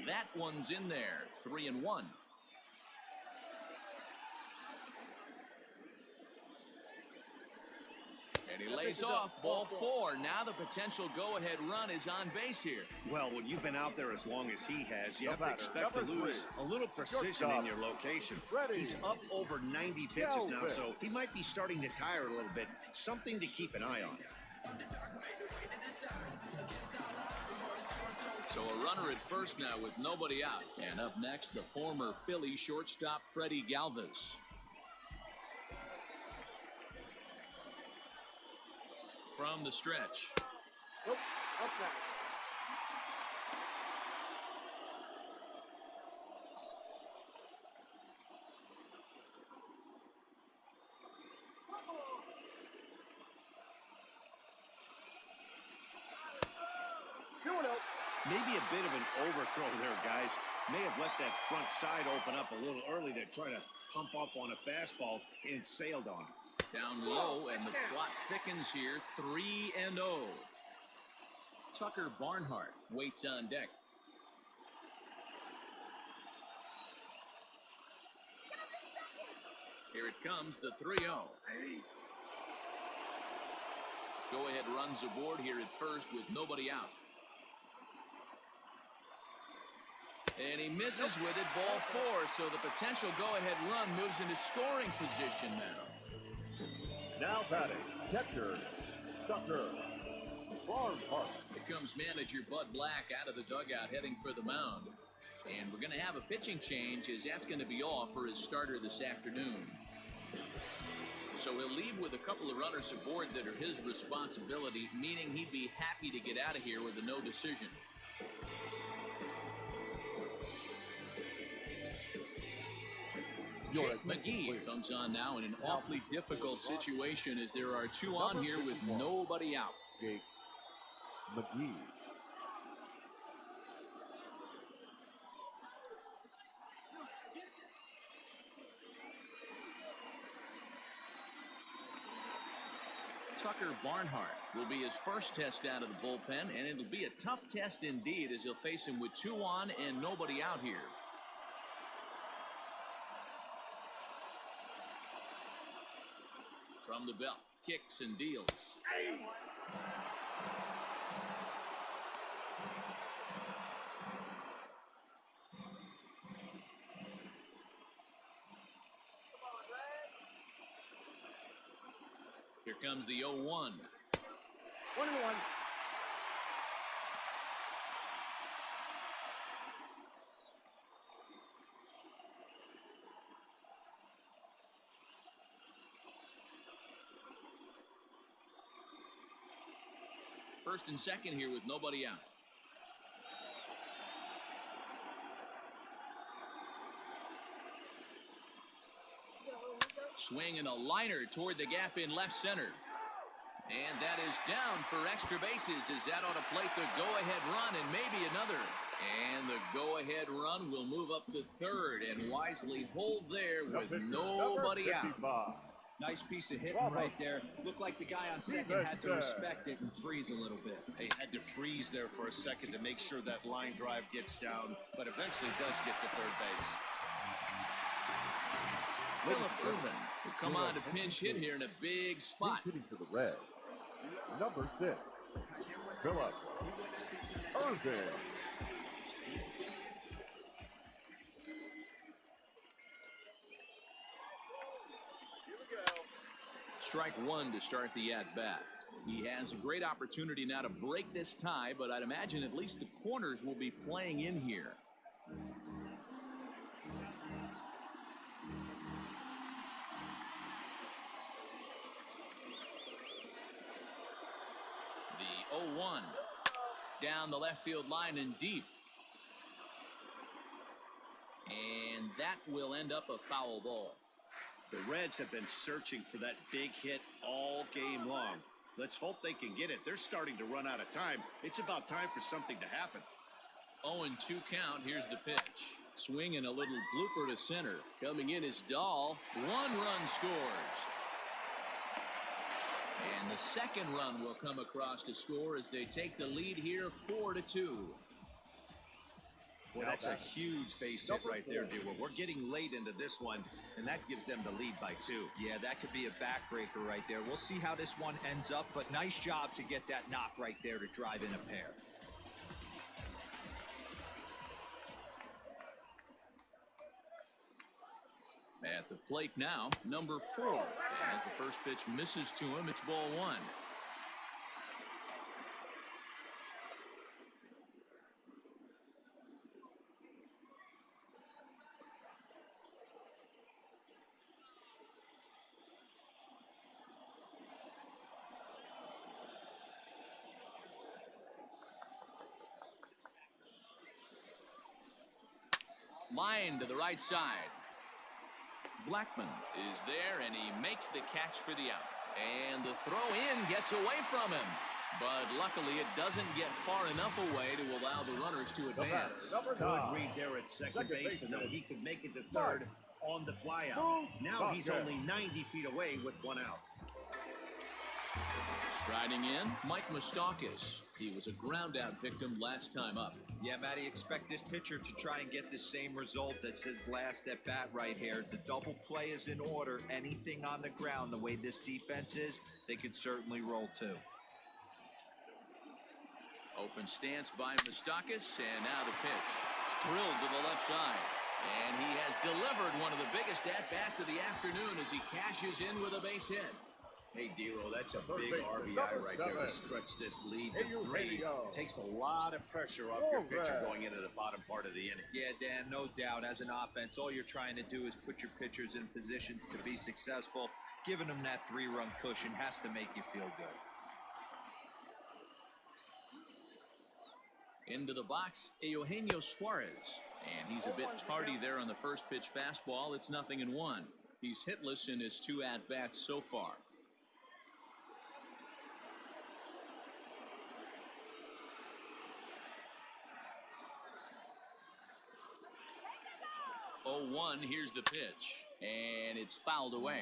That one's in there. 3-1. And he lays off ball 4. Now the potential go-ahead run is on base here. Well, when you've been out there as long as he has, you have to expect to lose a little precision in your location. He's up over 90 pitches now, so he might be starting to tire a little bit. Something to keep an eye on. So a runner at first now with nobody out. And up next, the former Philly shortstop Freddie Galvis. From the stretch. Nope. Up now. Maybe a bit of an overthrow there, guys. May have let that front side open up a little early to try to pump up on a fastball and sailed on. Down low, and the clock thickens here. 3-0. Tucker Barnhart waits on deck. Here it comes, the 3-0. Go-ahead runs aboard here at first with nobody out. And he misses with it, ball 4. So the potential go-ahead run moves into scoring position now. Now batting, catcher, Tucker, Barnhart. Here comes manager Bud Black out of the dugout heading for the mound. And we're going to have a pitching change as that's going to be off for his starter this afternoon. So he'll leave with a couple of runners aboard that are his responsibility, meaning he'd be happy to get out of here with a no decision. Jake McGee comes on now in an awfully difficult situation as there are 2 on here with nobody out. Jake McGee. Tucker Barnhart will be his first test out of the bullpen, and it'll be a tough test indeed as he'll face him with 2 on and nobody out here. From the belt, kicks and deals. Here comes the 0-1. 1-1. First and second here with nobody out. Swing and a liner toward the gap in left center. And that is down for extra bases as that ought to plate the go-ahead run and maybe another. And the go-ahead run will move up to third and wisely hold there with nobody out. Nice piece of hitting right there. Looked like the guy on second had to respect it and freeze a little bit. He had to freeze there for a second to make sure that line drive gets down, but eventually does get to third base. Philip Urban will come on to pinch hit here in a big spot. He's hitting to the red. Number 6, Philip Urban. Strike 1 to start the at-bat. He has a great opportunity now to break this tie, but I'd imagine at least the corners will be playing in here. The 0-1 down the left field line and deep. And that will end up a foul ball. The Reds have been searching for that big hit all game long. Let's hope they can get it. They're starting to run out of time. It's about time for something to happen. 0-2 count. Here's the pitch. Swing and a little blooper to center. Coming in is Dahl. 1 run scores. And the second run will come across to score as they take the lead here 4-2. Well, that's a huge base hit right there, Dewar. We're getting late into this one, and that gives them the lead by 2. Yeah, that could be a backbreaker right there. We'll see how this one ends up, but nice job to get that knock right there to drive in a pair. At the plate now, number 4. As the first pitch misses to him, it's ball 1. Line to the right side. Blackman is there, and he makes the catch for the out. And the throw in gets away from him. But luckily, it doesn't get far enough away to allow the runners to advance. Good read there at second base to know he could make it to third on the flyout. Now he's only 90 feet away with 1 out. Striding in, Mike Moustakas. He was a ground-out victim last time up. Yeah, Matty, expect this pitcher to try and get the same result. That's his last at-bat right here. The double play is in order. Anything on the ground, the way this defense is, they could certainly roll too. Open stance by Moustakas, and now the pitch. Drilled to the left side. And he has delivered one of the biggest at-bats of the afternoon as he cashes in with a base hit. Hey, D-Roll, that's a big RBI right there to stretch this lead to 3. Takes a lot of pressure off your pitcher going into the bottom part of the inning. Yeah, Dan, no doubt. As an offense, all you're trying to do is put your pitchers in positions to be successful. Giving them that 3-run cushion has to make you feel good. Into the box, Eugenio Suarez. And he's a bit tardy there on the first pitch fastball. It's 0-1. He's hitless in his 2 at-bats so far. Oh, 1, here's the pitch. And it's fouled away.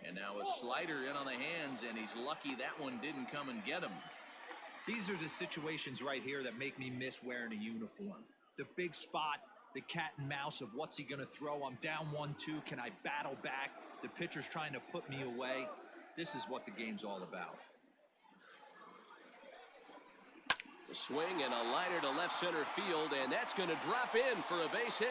And now a slider in on the hands, and he's lucky that one didn't come and get him. These are the situations right here that make me miss wearing a uniform. The big spot, the cat and mouse of what's he going to throw. I'm down 1-2. Can I battle back? The pitcher's trying to put me away. This is what the game's all about. A swing and a liner to left center field, and that's going to drop in for a base hit.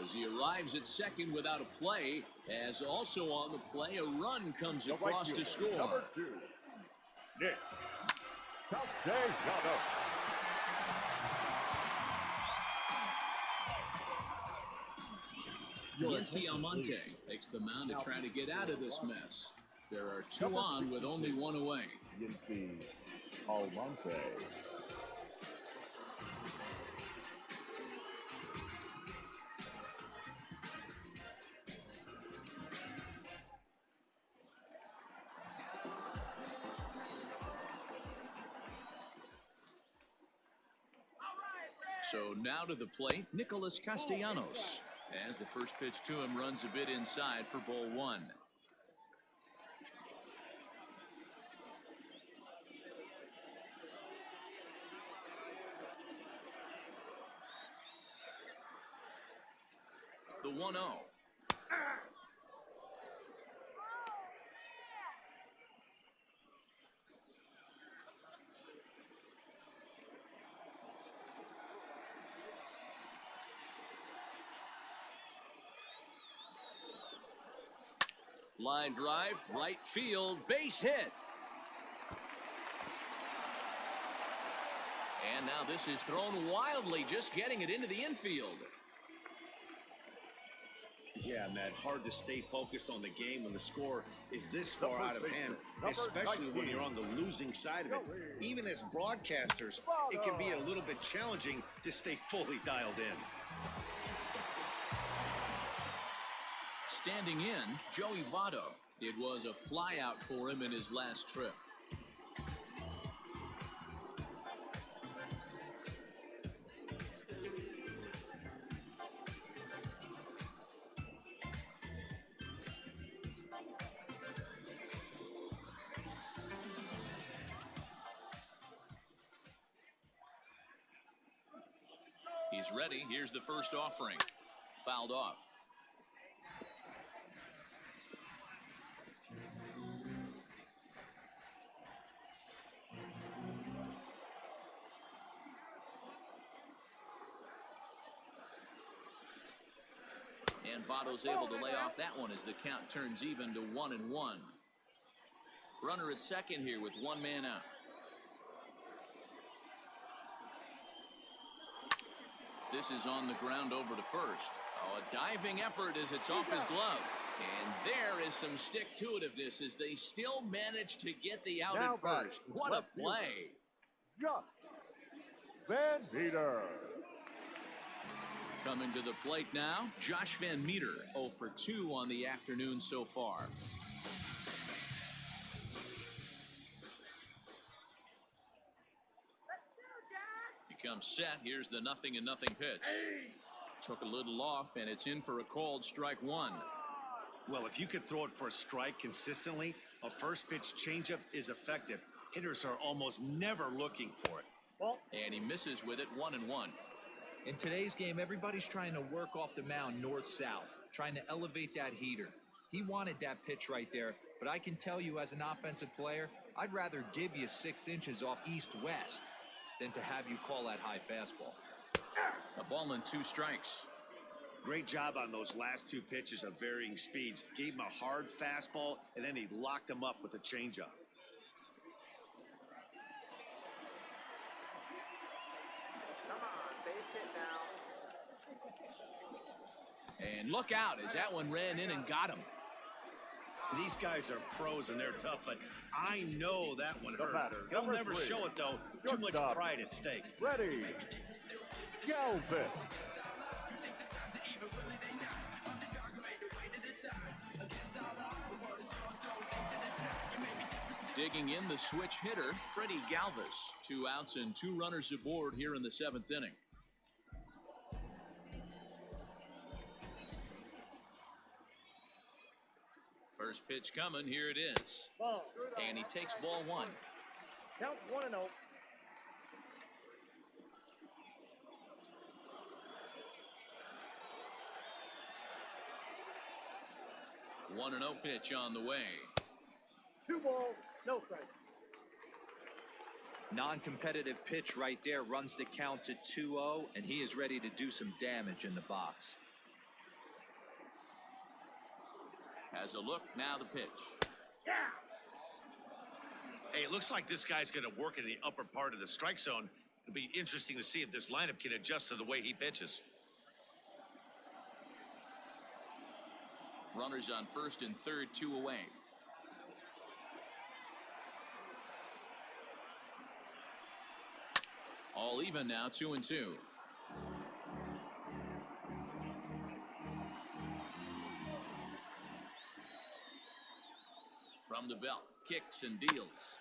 As he arrives at second without a play, as also on the play, a run comes across to score. Number 2, Nick. Yency Almonte takes the mound to try to get out of this mess. There are 2 on with only 1 away. Yency Almonte. So now to the plate, Nicholas Castellanos. As the first pitch to him runs a bit inside for ball 1. The 1-0. Line drive, right field, base hit. And now this is thrown wildly, just getting it into the infield. Yeah, Matt, hard to stay focused on the game when the score is this far out of hand, especially when you're on the losing side of it. Even as broadcasters, it can be a little bit challenging to stay fully dialed in. Standing in, Joey Votto. It was a flyout for him in his last trip. He's ready. Here's the first offering. Fouled off. And Votto's able to lay off that one as the count turns even to 1-1. Runner at second here with 1 man out. This is on the ground over to first. Oh, a diving effort as it's off his glove. And there is some stick-to-itiveness as they still manage to get the out at first. What a play. Van Meter. Coming to the plate now, Josh Van Meter, 0 for 2 on the afternoon so far. He comes set. Here's the 0-0 pitch. Took a little off, and it's in for a called strike 1. Well, if you could throw it for a strike consistently, a first pitch changeup is effective. Hitters are almost never looking for it. Ball. And he misses with it, 1-1. In today's game, everybody's trying to work off the mound north-south, trying to elevate that heater. He wanted that pitch right there, but I can tell you as an offensive player, I'd rather give you 6 inches off east-west than to have you call that high fastball. A ball and 2 strikes. Great job on those last 2 pitches of varying speeds. Gave him a hard fastball, and then he locked him up with a changeup. Come on, base hit now. And look out as that one ran in and got him. These guys are pros and they're tough, but I know that one The hurt. batter, He'll number never 3. show it, though. Too much Shortstop. pride at stake. Ready. Galvin. Digging in the switch hitter, Freddie Galvis. 2 outs and 2 runners aboard here in the 7th inning. First pitch coming, here it is. Ball. And he takes ball 1. Count 1-0. 1-0 pitch on the way. 2 balls, no strikes. Non-competitive pitch right there runs the count to 2-0, and he is ready to do some damage in the box. Has a look, now the pitch. Yeah. Hey, it looks like this guy's going to work in the upper part of the strike zone. It'll be interesting to see if this lineup can adjust to the way he pitches. Runners on first and third, 2 away. All even now, 2-2. From the belt, kicks and deals.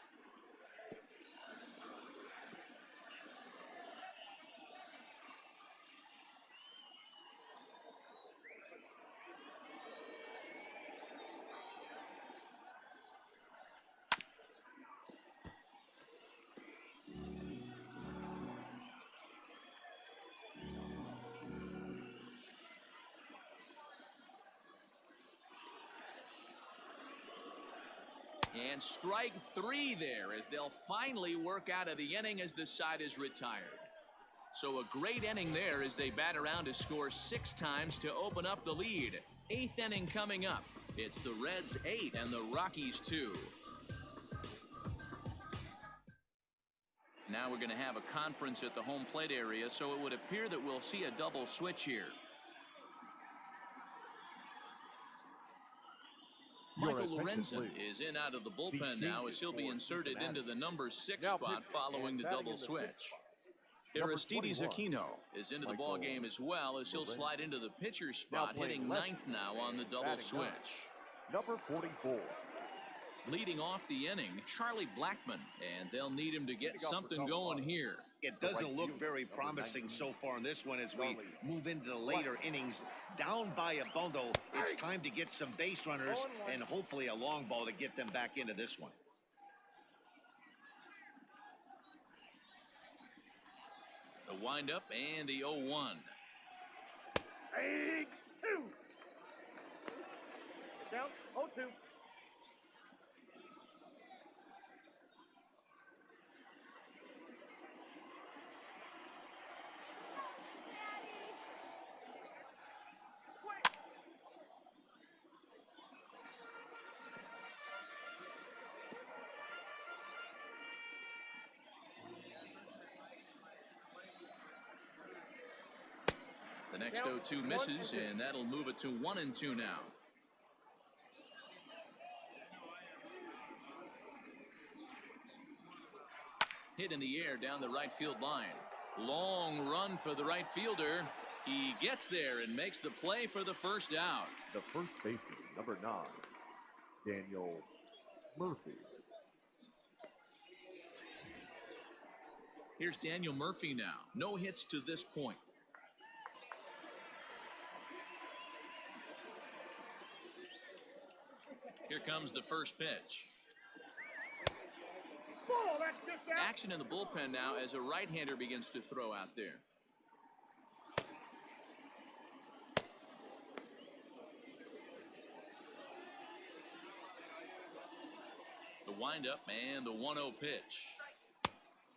And strike 3 there as they'll finally work out of the inning as the side is retired. So a great inning there as they bat around to score 6 times to open up the lead. 8th inning coming up. It's the Reds 8 and the Rockies 2. Now we're going to have a conference at the home plate area, so it would appear that we'll see a double switch here. Michael Lorenzen is in out of the bullpen now as he'll be inserted into the number 6 spot following the double switch. Aristides Aquino is into the ball game as well as he'll slide into the pitcher's spot, hitting 9th now on the double switch. Number 44. Leading off the inning, Charlie Blackmon, and they'll need him to get something going here. It doesn't look very promising so far in this one as we move into the later innings. Down by a bundle, it's time to get some base runners and hopefully a long ball to get them back into this one. The windup and the 0-1. Big 2. Count 0-2. The next 0-2 misses, and that'll move it to 1-2 now. Hit in the air down the right field line. Long run for the right fielder. He gets there and makes the play for the first out. The first baseman, number 9, Daniel Murphy. Here's Daniel Murphy now. No hits to this point. Here comes the first pitch. Ball, that's just out. Action in the bullpen now as a right-hander begins to throw out there. The windup and the 1-0 pitch.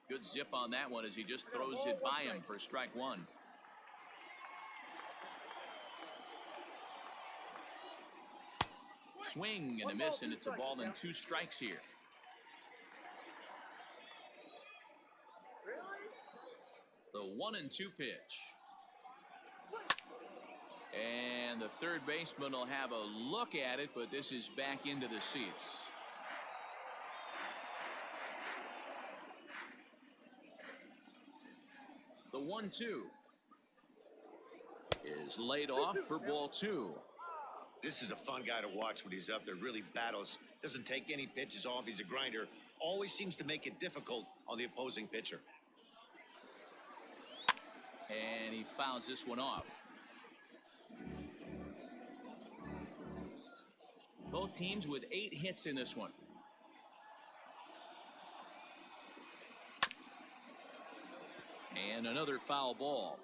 Good zip on that one as he just throws it by him for strike one. Swing and a miss, and it's a ball and 2 strikes here. The 1-2 pitch. And the third baseman will have a look at it, but this is back into the seats. The 1-2 is laid off for ball 2. This is a fun guy to watch when he's up there. Really battles. Doesn't take any pitches off. He's a grinder. Always seems to make it difficult on the opposing pitcher. And he fouls this one off. Both teams with 8 hits in this one. And another foul ball.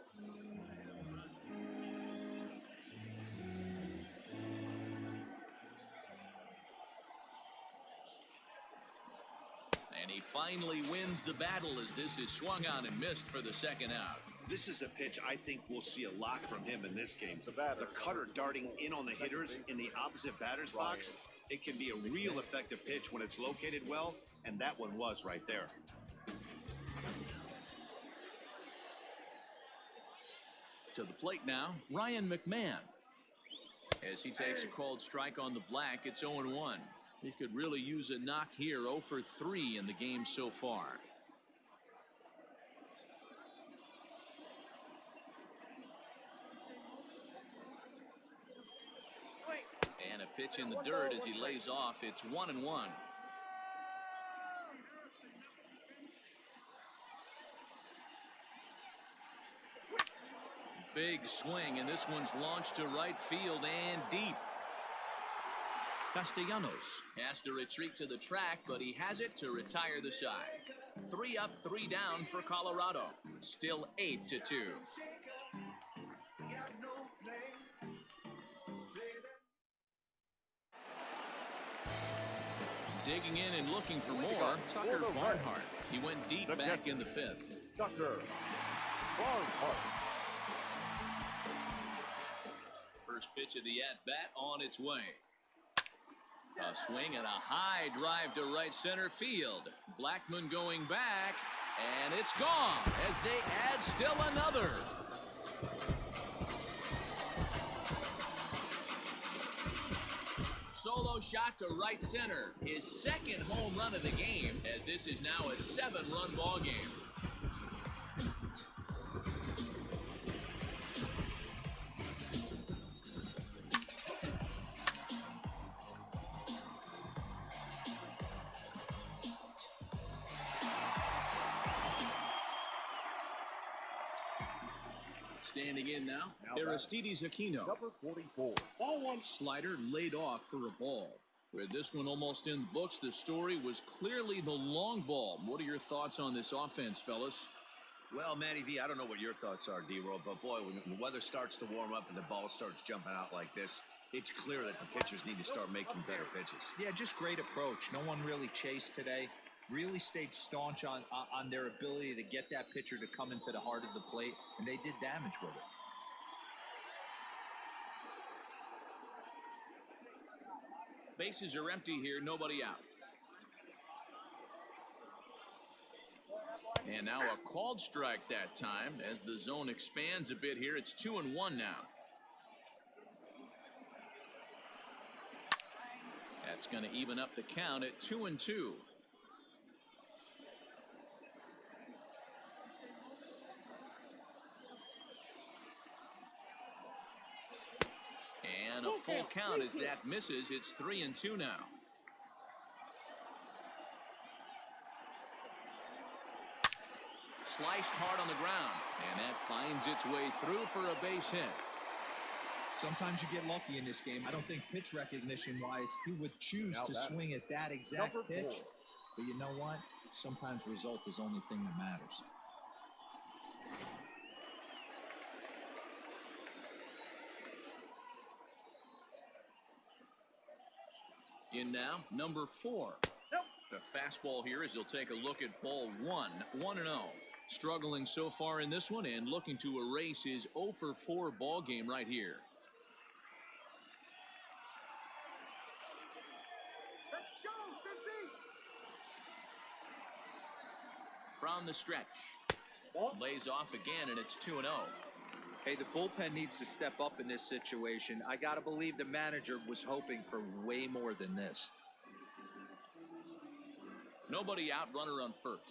And he finally wins the battle as this is swung on and missed for the second out. This is a pitch I think we'll see a lot from him in this game. The batter. The cutter darting in on the hitters in the opposite batter's box. It can be a real effective pitch when it's located well, and that one was right there. To the plate now, Ryan McMahon. As he takes a called strike on the black, it's 0-1. He could really use a knock here. 0 for 3 in the game so far. And a pitch in the dirt as he lays off. It's 1-1. Big swing, and this one's launched to right field and deep. Castellanos has to retreat to the track, but he has it to retire the side. 3 up, 3 down for Colorado. Still 8-2. Digging in and looking for more, Tucker Barnhart. He went deep back in the 5th. Tucker Barnhart. First pitch of the at-bat on its way. A swing and a high drive to right center field. Blackman going back, and it's gone as they add still another. Solo shot to right center. His second home run of the game, as this is now a 7-run ball game. Standing in now, Aristides Aquino. Number 44. Ball 1. Slider laid off for a ball. With this one almost in books, the story was clearly the long ball. What are your thoughts on this offense, fellas? Well, Matty V, I don't know what your thoughts are, D-Roll, but boy, when the weather starts to warm up and the ball starts jumping out like this, it's clear that the pitchers need to start making better pitches. Yeah, just great approach. No one really chased today. Really stayed staunch on their ability to get that pitcher to come into the heart of the plate, and they did damage with it. Bases are empty here, nobody out. And now a called strike that time as the zone expands a bit here. It's 2-1 now. That's going to even up the count at 2-2. And a full count as that misses. It's 3-2 now. Sliced hard on the ground, and that finds its way through for a base hit. Sometimes you get lucky in this game. I don't think pitch recognition wise he would choose to swing at that exact pitch. But you know what? Sometimes result is the only thing that matters. In now, number 4. Nope. The fastball here as he'll take a look at ball 1, 1-0. Struggling so far in this one and looking to erase his 0 for 4 ball game right here. Let's go, Cincy. From the stretch. Ball. Lays off again, and it's 2-0. Hey, the bullpen needs to step up in this situation. I got to believe the manager was hoping for way more than this. Nobody out, runner on first.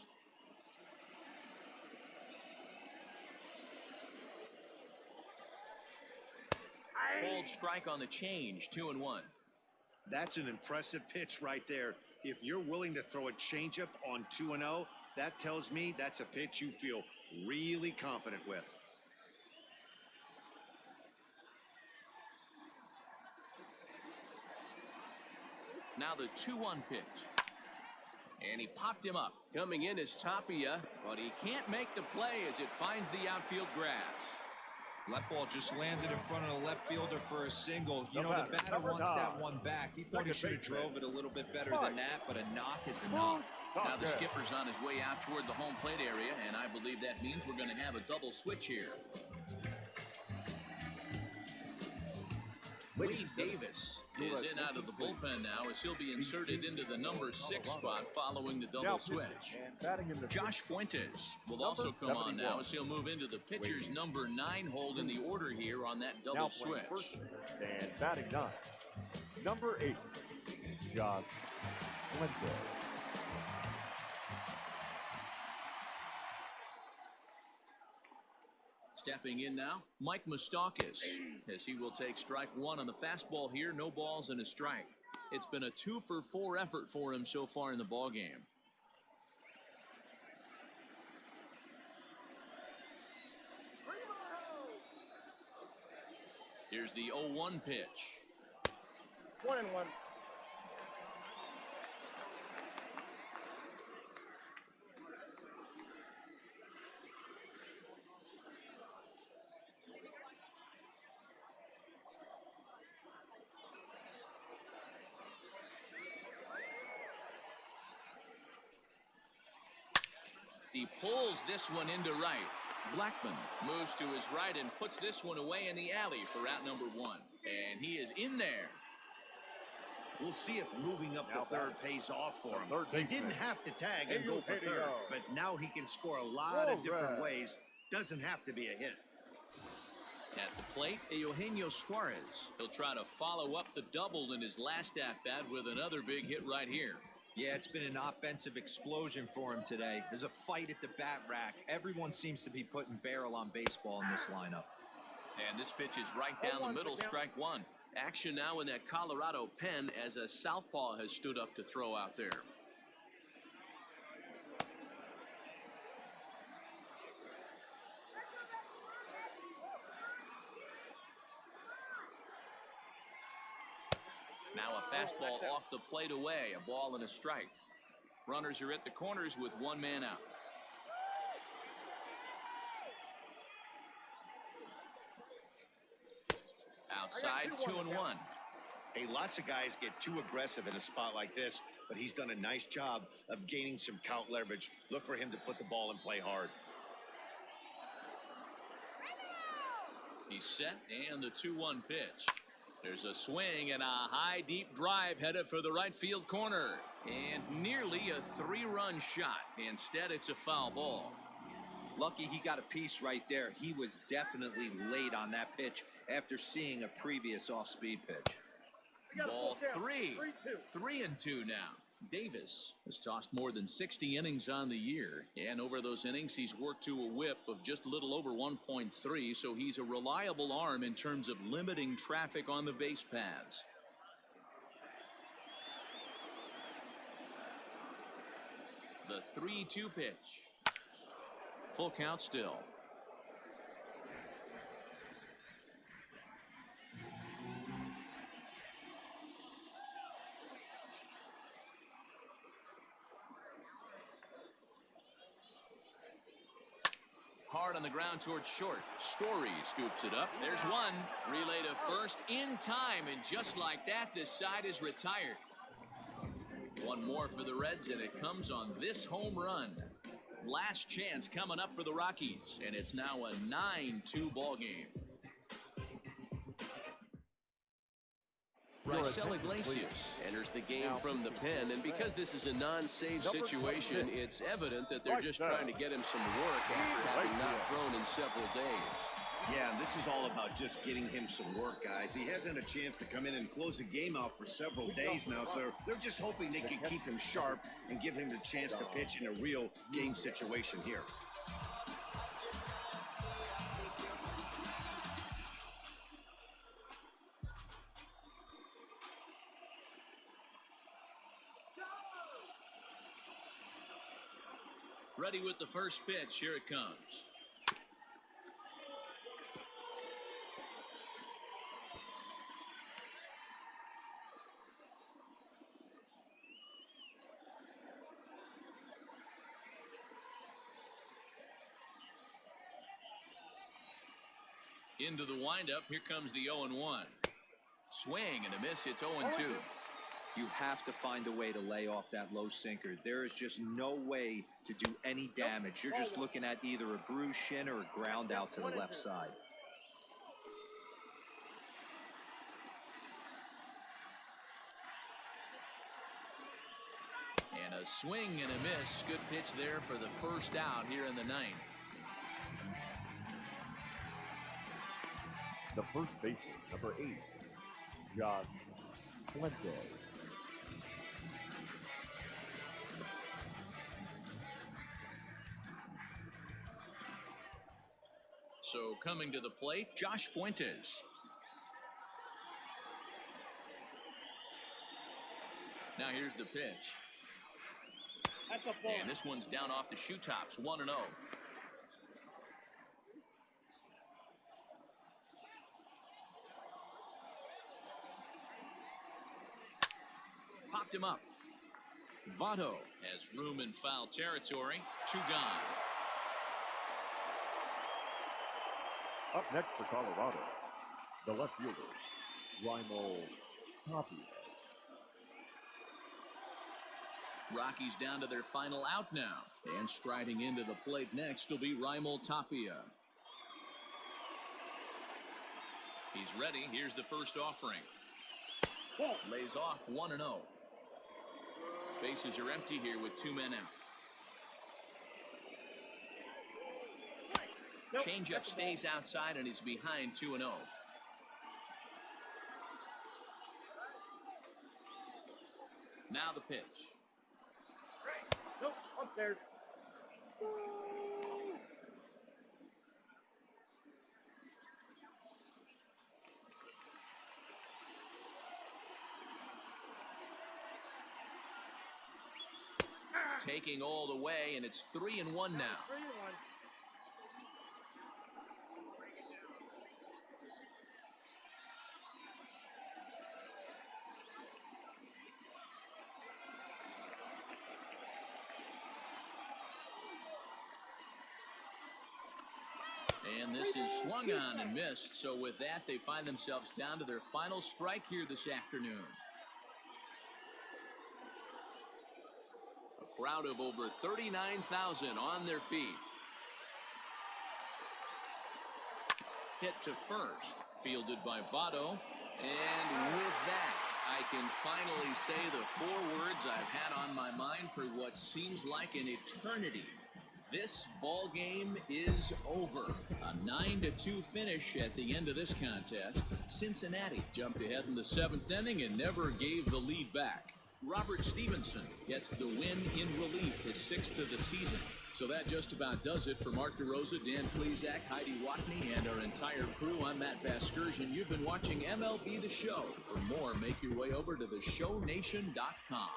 Called strike on the change, 2-1. That's an impressive pitch right there. If you're willing to throw a changeup on 2-0, that tells me that's a pitch you feel really confident with. Now the 2-1 pitch. And he popped him up. Coming in is Tapia, but he can't make the play as it finds the outfield grass. That ball just landed in front of the left fielder for a single. You know, the batter wants that one back. He thought he should have drove it a little bit better than that, but a knock is a knock. Now the skipper's on his way out toward the home plate area, and I believe that means we're going to have a double switch here. Wade Davis is in out of the bullpen now as he'll be inserted into the number 6 spot following the double switch. Josh Fuentes will also come on now as he'll move into the pitcher's number 9 hold in the order here on that double switch. And batting 9, number 8, Josh Fuentes. Stepping in now, Mike Moustakas, as he will take strike 1 on the fastball here. No balls and a strike. It's been a 2 for 4 effort for him so far in the ball game. Here's the 0-1 pitch. 1-1. He pulls this one into right. Blackman moves to his right and puts this one away in the alley for out number 1. And he is in there. We'll see if moving up to third pays off for him. He didn't have to tag and go for third, but now he can score a lot of different ways. Doesn't have to be a hit. At the plate, Eugenio Suarez. He'll try to follow up the double in his last at-bat with another big hit right here. Yeah, it's been an offensive explosion for him today. There's a fight at the bat rack. Everyone seems to be putting barrel on baseball in this lineup. And this pitch is right down the middle, strike 1. Action now in that Colorado pen as a southpaw has stood up to throw out there. Now a fastball off the plate away, a ball and a strike. Runners are at the corners with 1 man out. Outside, 2-1. Hey, lots of guys get too aggressive in a spot like this, but he's done a nice job of gaining some count leverage. Look for him to put the ball and play hard. He's set, and the 2-1 pitch. There's a swing and a high deep drive headed for the right field corner, and nearly a 3-run shot. Instead, it's a foul ball. Lucky he got a piece right there. He was definitely late on that pitch after seeing a previous off-speed pitch. Ball 3. 3-2 now. Davis has tossed more than 60 innings on the year, and over those innings he's worked to a whip of just a little over 1.3, so he's a reliable arm in terms of limiting traffic on the base paths. The 3-2 pitch. Full count still. hard on the ground towards short. Story scoops it up. There's one. Relay to first in time, and just like that, this side is retired. One more for the Reds, and it comes on this home run. Last chance coming up for the Rockies, and it's now a 9-2 ball game. Raisel Iglesias enters the game from the pen, and because this is a non-save situation, it's evident that they're just trying to get him some work after having not thrown in several days. Yeah, and this is all about just getting him some work, guys. He hasn't had a chance to come in and close the game out for several days now, so they're just hoping they can keep him sharp and give him the chance to pitch in a real game situation here. Ready with the first pitch. Here it comes. Into the windup. Here comes the 0-1. Swing and a miss. It's 0-2. You have to find a way to lay off that low sinker. There is just no way to do any damage. You're just looking at either a bruised shin or a ground out to the left side. And a swing and a miss. Good pitch there for the first out here in the ninth. The first baseman, number 8, Josh Fuentes. So coming to the plate, Josh Fuentes. Now here's the pitch. That's a ball. And this one's down off the shoe tops, 1-0. Popped him up. Votto has room in foul territory. 2 gone. Up next for Colorado, the left fielder, Raimel Tapia. Rockies down to their final out now. And striding into the plate next will be Raimel Tapia. He's ready. Here's the first offering. Lays off 1-0. Bases are empty here with 2 men out. Changeup stays outside and he's behind 2-0. Now the pitch. Nope, upstairs. Taking all the way, and it's 3-1 now. 3-1. And this is swung on and missed. So with that, they find themselves down to their final strike here this afternoon. A crowd of over 39,000 on their feet. Hit to first, fielded by Votto. And with that, I can finally say the 4 words I've had on my mind for what seems like an eternity. This ball game is over. A 9-2 finish at the end of this contest. Cincinnati jumped ahead in the 7th inning and never gave the lead back. Robert Stevenson gets the win in relief, his 6th of the season. So that just about does it for Mark DeRosa, Dan Plesac, Heidi Watney, and our entire crew. I'm Matt Vasgersian. You've been watching MLB The Show. For more, make your way over to theshownation.com.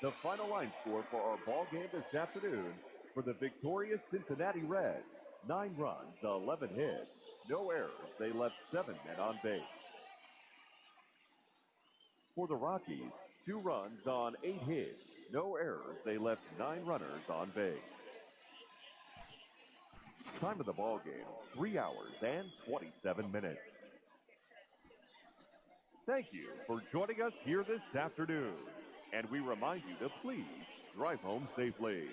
The final line score for our ball game this afternoon For the victorious Cincinnati Reds, 9 runs, 11 hits, no errors. They left 7 men on base. For the Rockies, 2 runs on 8 hits, no errors. They left 9 runners on base. Time of the ball game, 3 hours and 27 minutes. Thank you for joining us here this afternoon. And we remind you to please drive home safely.